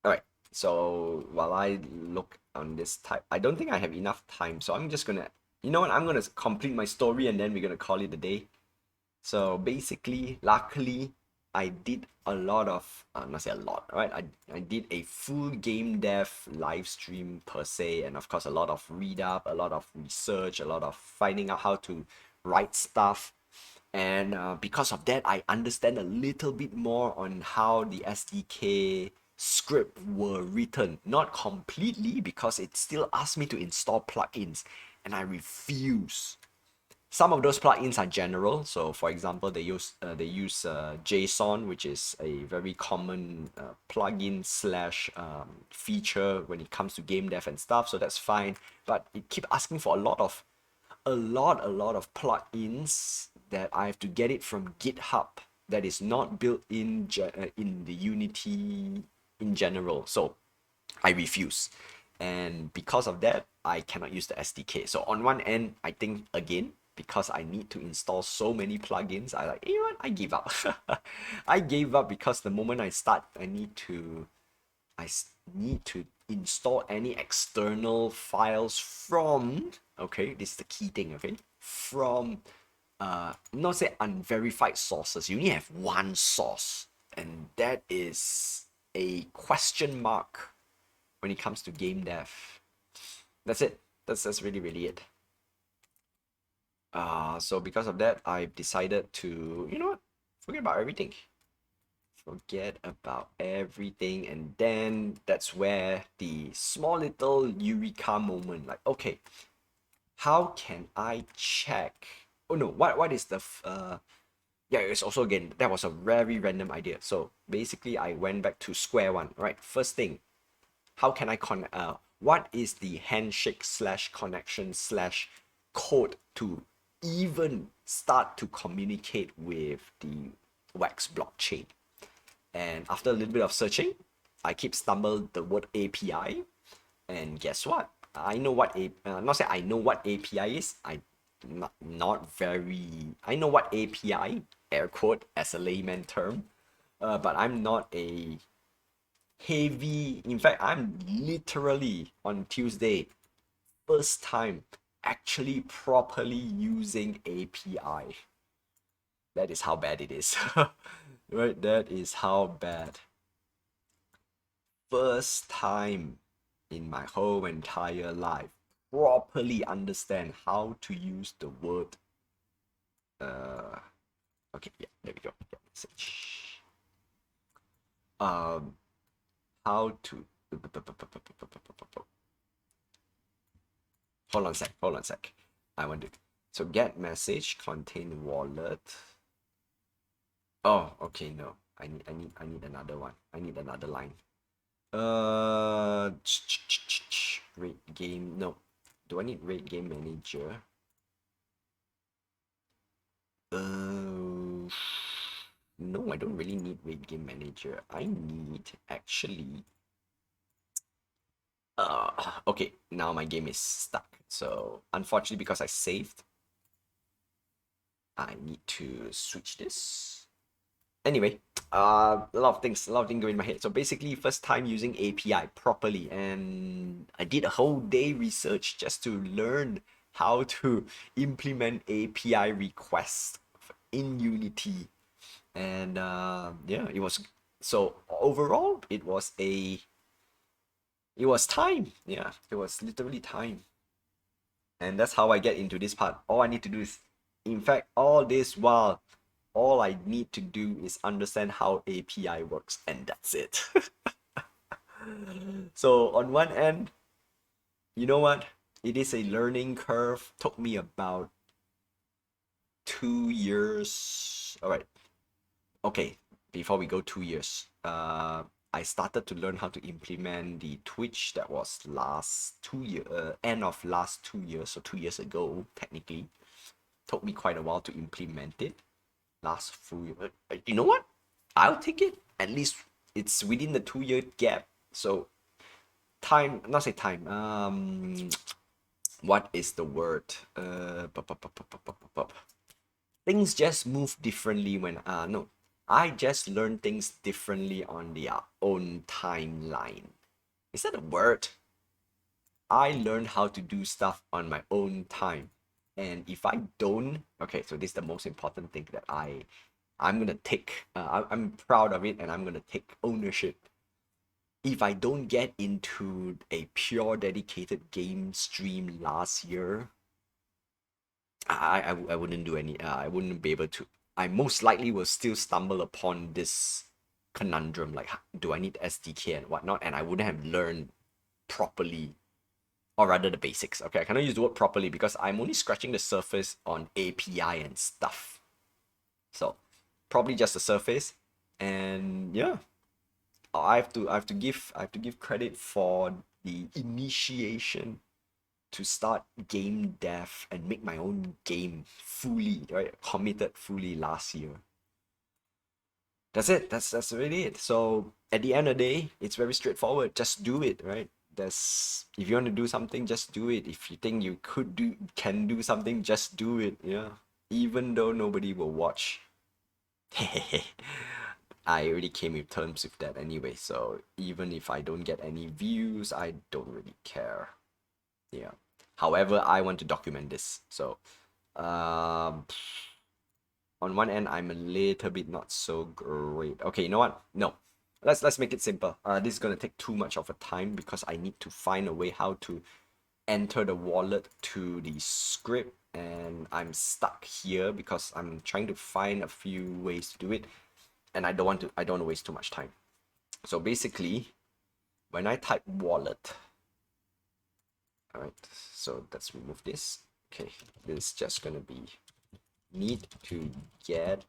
Speaker 1: All right, so while I look on this type, I don't think I have enough time, so I'm just gonna, you know what, I'm gonna complete my story and then we're gonna call it a day. So basically, luckily, I did a lot of, not say a lot, right? I did a full game dev live stream per se, and of course, a lot of read up, a lot of research, a lot of finding out how to write stuff. And because of that, I understand a little bit more on how the SDK script were written. Not completely, because it still asked me to install plugins, and I refuse. Some of those plugins are general. So for example, they use JSON, which is a very common plugin slash feature when it comes to game dev and stuff. So that's fine. But it keep asking for a lot of plugins that I have to get it from GitHub that is not built in the Unity in general. So I refuse. And because of that, I cannot use the SDK. So on one end, I think again, because I need to install so many plugins, I like, you know what, I give up. I gave up because the moment I start, I need to install any external files from, okay, this is the key thing, okay, from not say unverified sources. You only have one source, and that is a question mark when it comes to game dev. That's it. That's really it. So because of that, I've decided to, you know what, forget about everything. forget about everything, and then that's where the small little eureka moment, like, okay, how can I check? Oh no, what is the yeah, it's also, again, that was a very random idea. So basically I went back to square one, right? First thing, how can I what is the handshake slash connection slash code to even start to communicate with the Wax blockchain? And after a little bit of searching, I keep stumbled the word API, and guess what? I know what not say I know what API is. Not very. I know what API, air quote, as a layman term, but I'm not a heavy. In fact, I'm literally on Tuesday first time actually properly using API. That is how bad it is. Right? That is how bad. First time in my whole entire life properly understand how to use the word okay, yeah, there we go. Yeah, message. Um how to hold on sec. I want to so get message contain wallet. Oh, okay, no. I need another one. I need another line. Rate game. No. Do I need rate game manager? Uh, no, I don't really need rate game manager. I need actually. Okay. Now my game is stuck. So unfortunately, because I saved, I need to switch this. Anyway, a lot of things go in my head. So basically, first time using API properly, and I did a whole day research just to learn how to implement API requests in Unity, and yeah, it was so overall it was time. Yeah, it was literally time, and that's how I get into this part. All I need to do is, in fact, all this while all I need to do is understand how API works, and that's it. So on one end, you know what? It is a learning curve. Took me about 2 years. All right. Okay. Before we go 2 years, I started to learn how to implement the Twitch. That was last 2 year, end of last 2 years, so 2 years ago technically. Took me quite a while to implement it. Last full year. You know what? I'll take it. At least it's within the 2 year gap. So time, not say time. What is the word? Things just move differently when no. I just learn things differently on their own timeline. Is that a word? I learn how to do stuff on my own time. And if I don't, okay, so this is the most important thing that I'm gonna take. I'm proud of it, and I'm gonna take ownership. If I don't get into a pure dedicated game stream last year, I wouldn't do any. I wouldn't be able to. I most likely will still stumble upon this conundrum, like, do I need SDK and whatnot, and I wouldn't have learned properly, or rather the basics. Okay, I cannot use the word properly because I'm only scratching the surface on API and stuff. So probably just the surface, and yeah, I have to give credit for the initiation to start game dev and make my own game fully, right? Committed fully last year. That's it. That's really it. So at the end of the day, it's very straightforward. Just do it, right? That's if you want to do something, just do it. If you think you can do something, just do it. Yeah. Even though nobody will watch. I already came with terms with that anyway, so even if I don't get any views, I don't really care. Yeah. However, I want to document this. So, um, on one end, I'm a little bit not so great. Okay, you know what? No. Let's make it simple. This is gonna take too much of a time because I need to find a way how to enter the wallet to the script, and I'm stuck here because I'm trying to find a few ways to do it. and I don't want to waste too much time. So basically, when I type wallet, all right, so let's remove this. Okay, this is just gonna be need to get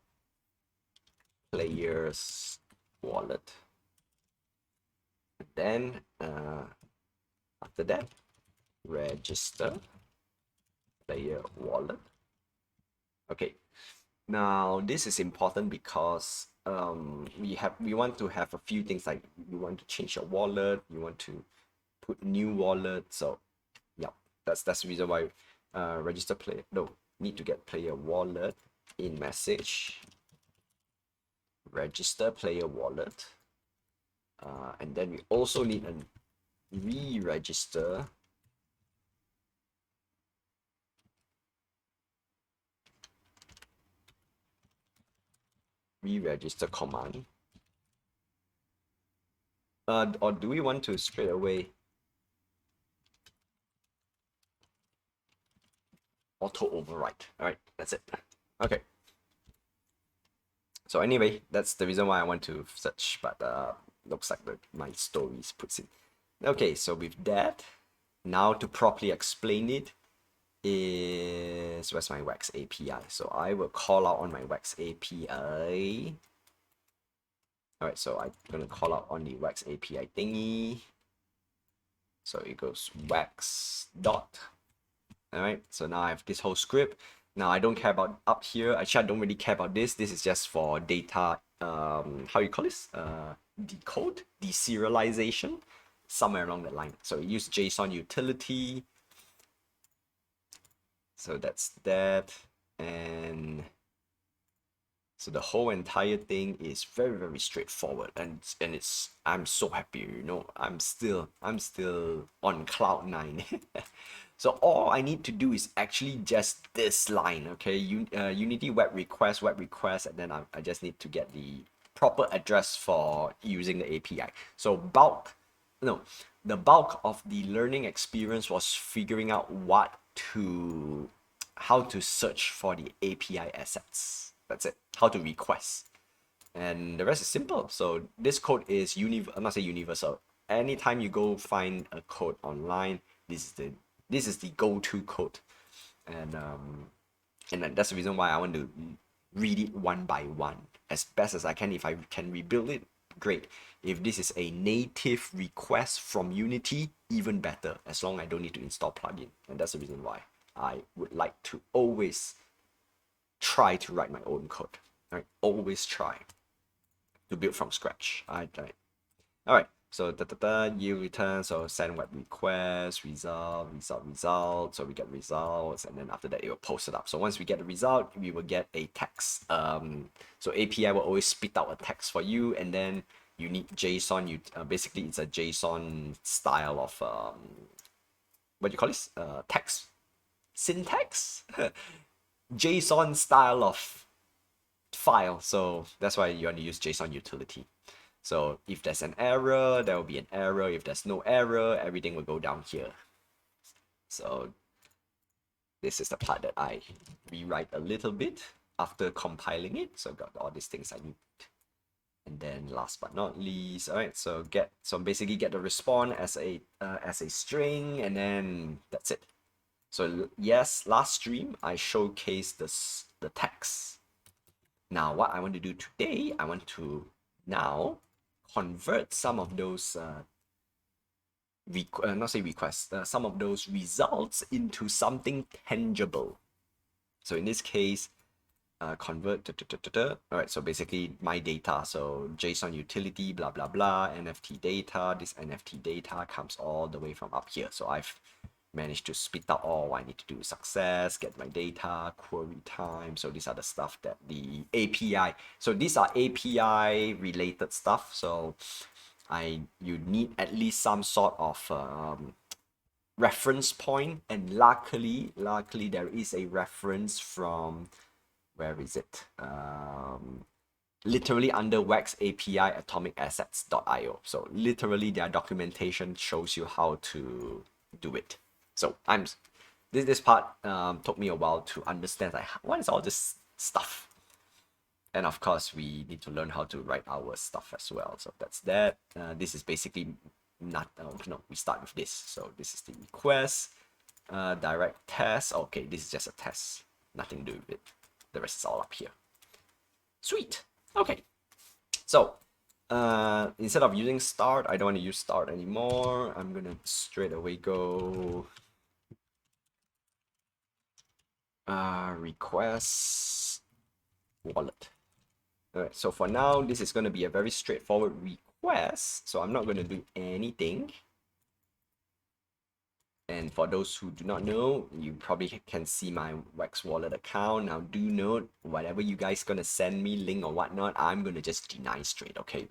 Speaker 1: player's wallet. Then after that, register player wallet. Okay, now this is important because we want to have a few things, like you want to change your wallet, you want to put new wallet. So yeah, that's the reason why register player, no, need to get player wallet in message, register player wallet, and then we also need a re-register command. Or do we want to straight away auto override? All right, that's it. Okay. So anyway, that's the reason why I want to search, but looks like my stories puts it. Okay, so with that, now to properly explain it is, where's my Wax API? So I will call out on my Wax API. All right, so I'm gonna call out on the Wax API thingy. So it goes wax dot. All right, so now I have this whole script. Now I don't care about up here. Actually, I don't really care about this. This is just for data, how you call this? Decode, deserialization, somewhere along that line. So use JSON utility. So that's that. And so the whole entire thing is very, very straightforward, and it's, I'm so happy, you know, I'm still on cloud nine. So all I need to do is actually just this line, okay? Unity web request, and then I just need to get the proper address for using the API. So the bulk of the learning experience was figuring out how to search for the API assets. That's it. How to request. And the rest is simple. So this code is I'm not saying universal. Anytime you go find a code online, this is the go-to code. And that's the reason why I want to read it one by one as best as I can. If I can rebuild it, great. If this is a native request from Unity, even better, as long as I don't need to install plugin. And that's the reason why I would like to always try to write my own code. Right? Always try to build from scratch. All right. So yield return. So send web request, result. So we get results, and then after that it will post it up. So once we get the result, we will get a text. So API will always spit out a text for you, and then you need JSON. Basically it's a JSON style of what do you call this? Text syntax. JSON style of file. So that's why you want to use JSON utility. So if there's an error, there will be an error. If there's no error, everything will go down here. So this is the part that I rewrite a little bit after compiling it. So got all these things I need. And then last but not least, all right, so basically get the response as a string, and then that's it. So yes, last stream I showcased the text. Now what I want to do today, I want to now convert some of those some of those results into something tangible. So in this case, convert all right, so basically my data, so JSON utility, blah blah blah, NFT data. This NFT data comes all the way from up here. So I've managed to spit out all I need to do. Success, get my data, query time. So these are the stuff that the API, so these are API related stuff. So you need at least some sort of reference point, and luckily there is a reference from, where is it? Literally under Wax API atomicassets.io. So literally their documentation shows you how to do it. So this part took me a while to understand, like, what is all this stuff? And of course, we need to learn how to write our stuff as well. So that's that. This is basically not, no, we start with this. So this is the request, direct test. Okay, this is just a test. Nothing to do with it. The rest is all up here. Sweet. Okay. So instead of using start, I don't want to use start anymore. I'm gonna straight away go request wallet. Alright, so for now, this is going to be a very straightforward request. So I'm not going to do anything. And for those who do not know, you probably can see my Wax Wallet account. Now do note, whatever you guys going to send me, link or whatnot, I'm going to just deny straight, okay?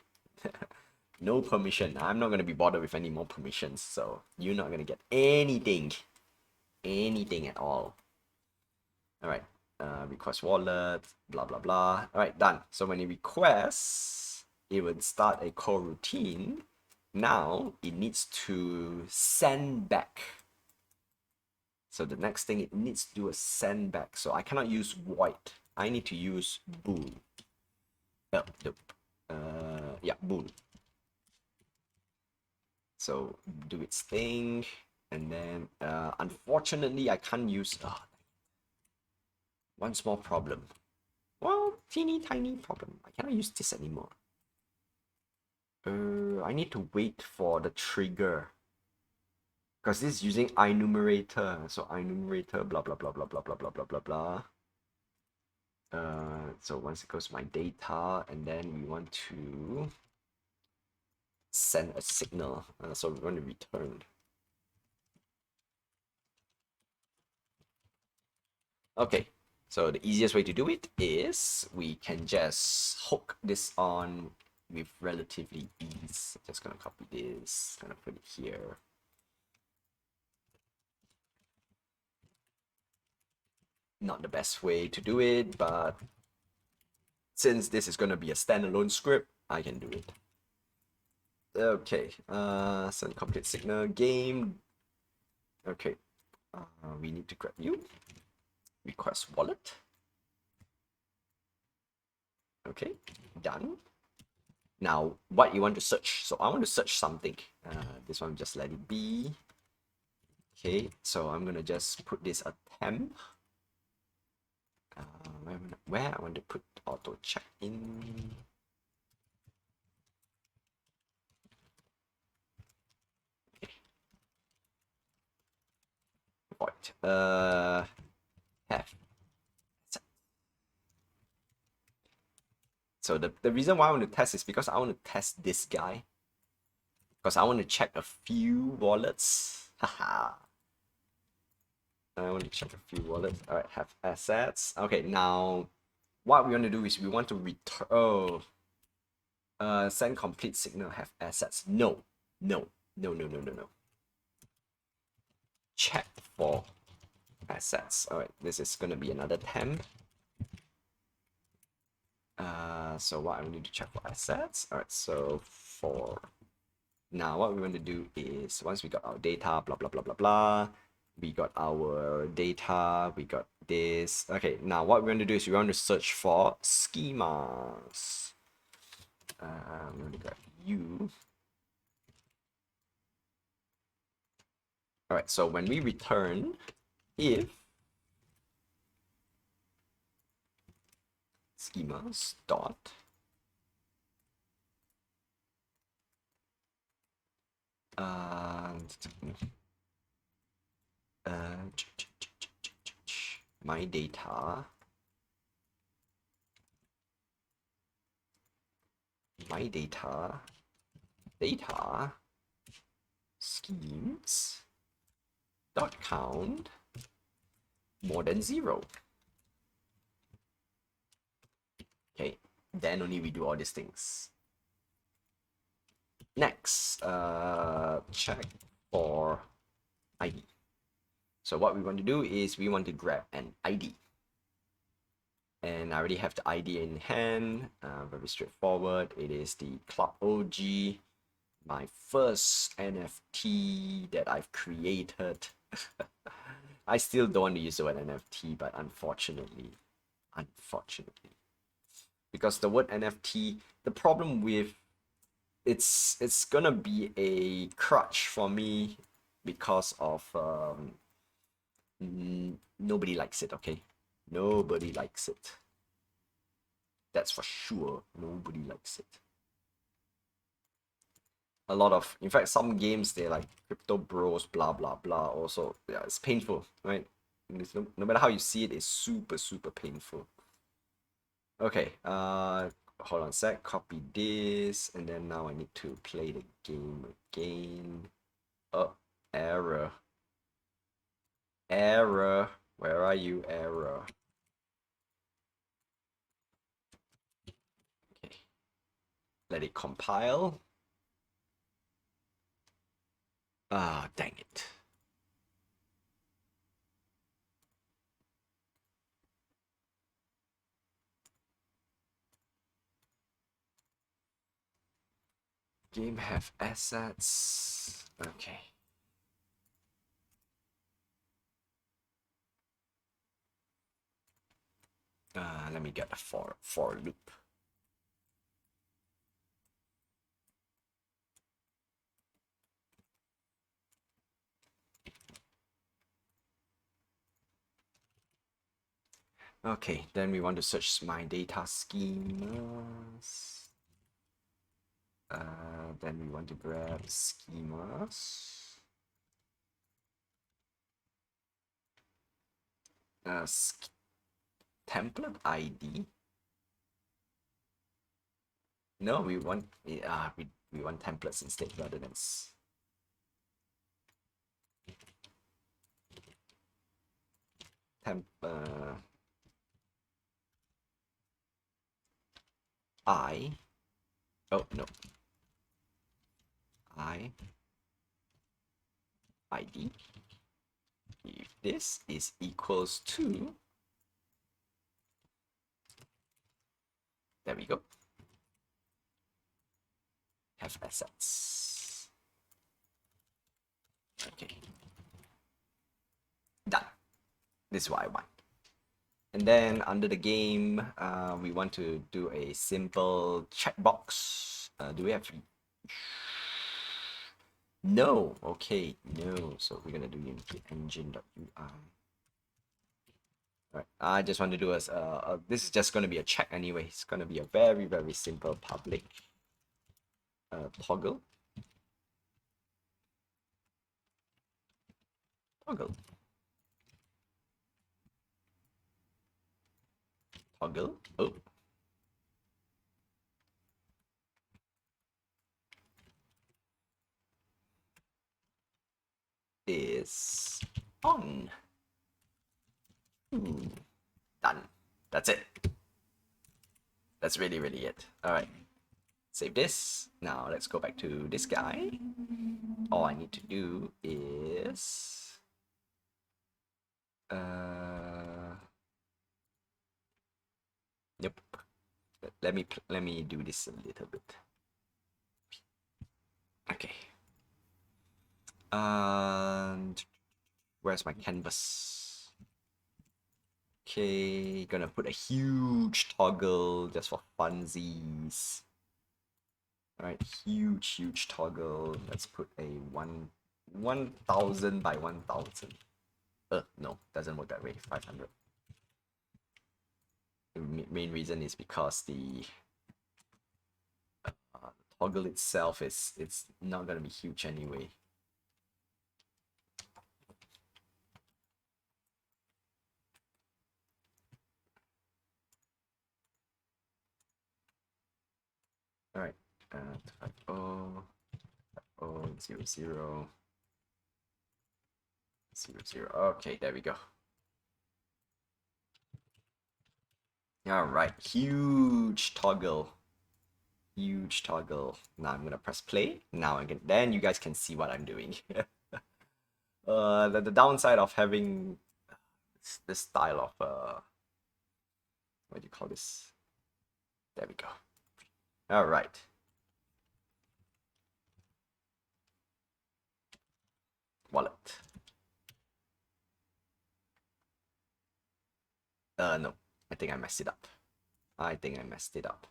Speaker 1: No permission. I'm not going to be bothered with any more permissions. So you're not going to get anything. Anything at all. Alright. Request wallet, blah blah blah. All right, done. So when you request, it would start a coroutine. Now it needs to send back. So the next thing it needs to do is send back. So I cannot use void. I need to use bool. Yeah, bool. So do its thing, and then unfortunately I can't use. One small problem. Well, teeny tiny problem. I cannot use this anymore. I need to wait for the trigger. Because this is using enumerator. So enumerator, blah blah blah blah blah blah blah blah blah blah. So once it goes my data, and then we want to send a signal. So we want to return. Okay. So the easiest way to do it is we can just hook this on with relatively ease. Just gonna copy this, gonna put it here. Not the best way to do it, but since this is gonna be a standalone script, I can do it. Okay, send complete signal game. Okay, we need to grab you. Request wallet. Okay, done. Now, what you want to search? So I want to search something. This one, just let it be. Okay, so I'm gonna just put this a temp. Where I want to put auto check in. Okay. Void. Have. So the reason why I want to test is because I want to test this guy. Because I want to check a few wallets. Haha. I want to check a few wallets. Alright, have assets. Okay, now what we want to do is we want to return. Send complete signal, have assets. No. No. No, no, no, no, no. Check for assets. Alright, this is gonna be another temp. So what I need to check for assets. Alright, so for now what we want to do is once we got our data, blah blah blah blah blah, we got our data, we got this. Okay, now what we want to do is we want to search for schemas. I'm going to grab you. All right, so when we return, if schemas dot my data data schemes dot count more than 0. Okay, then only we do all these things. Next, check for ID. So what we want to do is we want to grab an ID. And I already have the ID in hand, very straightforward. It is the Club OG, my first NFT that I've created. I still don't want to use the word NFT, but unfortunately. because the word NFT, the problem with it's gonna be a crutch for me because of nobody likes it, okay? Nobody likes it. That's for sure. Nobody likes it. A lot of, in fact, some games they're like crypto bros, blah blah blah. Also, yeah, it's painful, right? No matter how you see it, it's super super painful. Okay, hold on a sec. Copy this, and then now I need to play the game again. Oh, error, error. Where are you, error? Okay, let it compile. Ah, dang it. Game have assets. Okay. Let me get a for loop. Okay, then we want to search my data schemas. Then we want to grab schemas. Template ID. No, we want we want templates instead rather than temp I. Oh no. ID. If this is equals to, there we go. Have assets. Okay. Done. This is what I want. And then under the game, we want to do a simple checkbox. Do we have? No. Okay. No. So we're gonna do Unity engine.ui. Alright. I just want to do this is just gonna be a check anyway. It's gonna be a very very simple public toggle. Toggle. Toggle. Oh. Is on. Done. That's it. That's really it. Alright. Save this. Now let's go back to this guy. All I need to do is nope. Let me do this a little bit. Okay. And where's my canvas? Okay, gonna put a huge toggle just for funsies. Alright, huge toggle. Let's put a 1000 by 1000. No, doesn't work that way. 500. The main reason is because the toggle itself it's not gonna be huge anyway. All right, 250 0 0. Okay, there we go. All right, huge toggle. Huge toggle. Now I'm gonna press play. Now then you guys can see what I'm doing. The downside of having this style of what do you call this? There we go. All right. Wallet. No, I think I messed it up. I think I messed it up.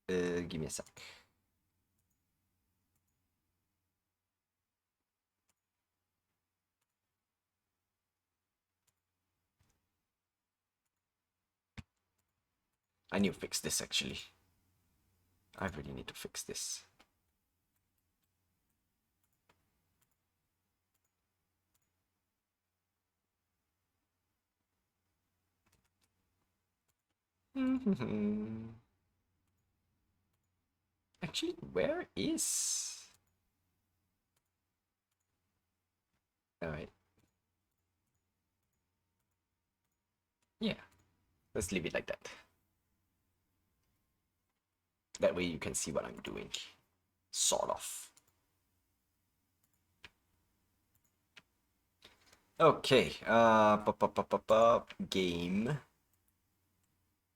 Speaker 1: Give me a sec. I need to fix this actually. I really need to fix this. Actually, where is... Alright. Yeah, let's leave it like that. That way you can see what I'm doing. Sort of. Okay, game.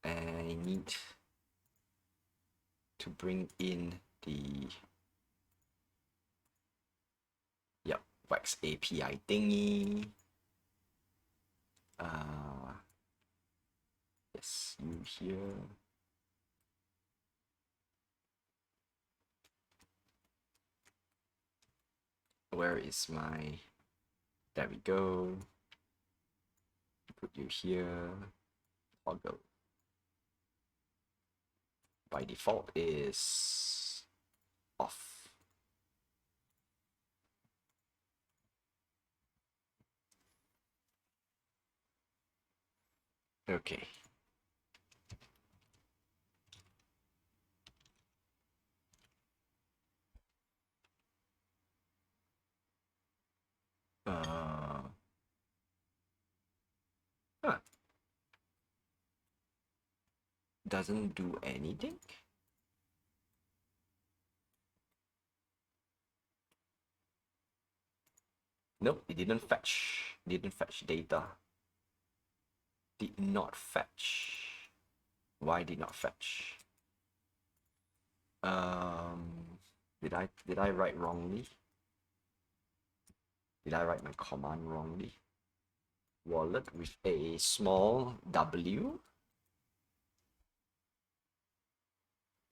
Speaker 1: And I need to bring in the Wax API thingy. Yes, you here. Where is my... There we go. Put you here. Toggle. By default is off. Okay. Huh. Doesn't do anything? Nope, it didn't fetch. Didn't fetch data. Did not fetch. Why did not fetch? Did I write wrongly? Did I write my command wrongly? Wallet with a small W?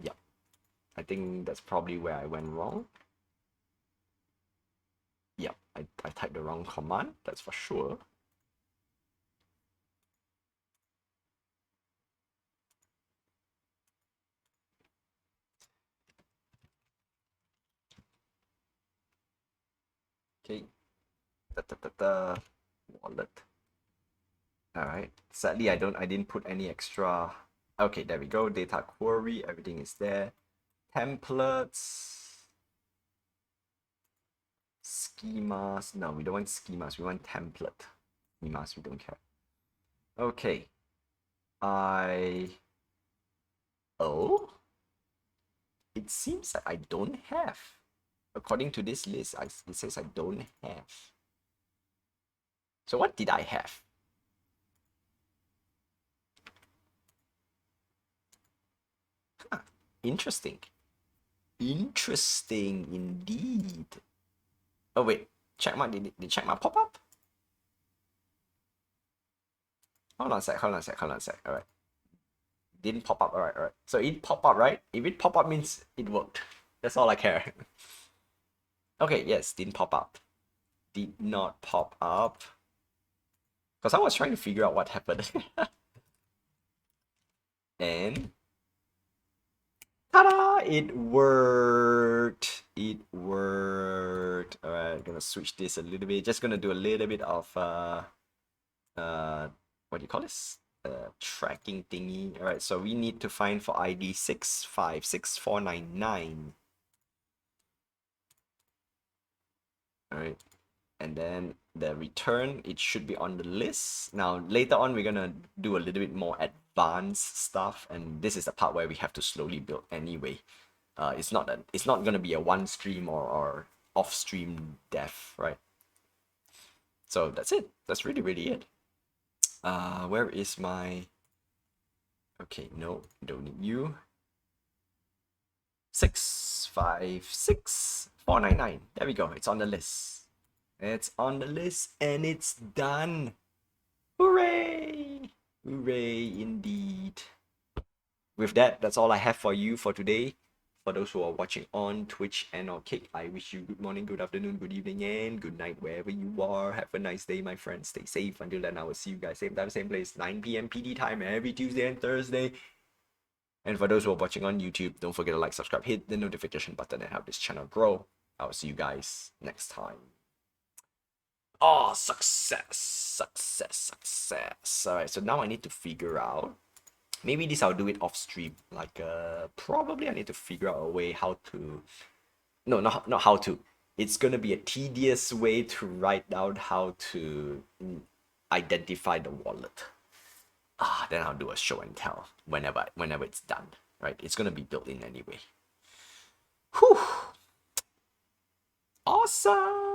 Speaker 1: Yeah, I think that's probably where I went wrong. Yeah, I typed the wrong command, that's for sure. Okay, wallet. All right. Sadly, I didn't put any extra. Okay, there we go. Data query, everything is there. Templates, schemas. No, we don't want schemas. We want template. Schemas, we don't care. Okay. Oh, it seems that I don't have. According to this list, it says I don't have. So what did I have? Huh. Interesting. Interesting indeed. Oh wait, checkmark, did checkmark pop up? Hold on a sec. Alright. Didn't pop up, alright. So it popped up, right? If it pop up means it worked. That's all I care. Okay, yes, didn't pop up. Did not pop up. Because I was trying to figure out what happened. And ta-da! It worked. It worked. Alright, gonna switch this a little bit. Just gonna do a little bit of what do you call this? Tracking thingy. Alright, so we need to find for ID 656499. Alright, and then the return, it should be on the list. Now later on we're gonna do a little bit more advanced stuff, and this is the part where we have to slowly build anyway. It's not gonna be a one stream or off stream dev, right? So that's it. That's really it. Where is my... Okay, no, don't need you. 656499. There we go. It's on the list. It's on the list and it's done. Hooray! Hooray, indeed. With that, that's all I have for you for today. For those who are watching on Twitch and on Kick, I wish you good morning, good afternoon, good evening, and good night wherever you are. Have a nice day, my friends. Stay safe. Until then, I will see you guys same time, same place, 9 p.m. PD time every Tuesday and Thursday. And for those who are watching on YouTube, don't forget to like, subscribe, hit the notification button, and help this channel grow. I'll see you guys next time. Oh, success, success, success. All right, so now I need to figure out. Maybe this I'll do it off stream. Like, probably I need to figure out a way how to. No, not how to. It's gonna be a tedious way to write down how to identify the wallet. Then I'll do a show and tell whenever it's done. Right? It's gonna be built in anyway. Whew. Awesome.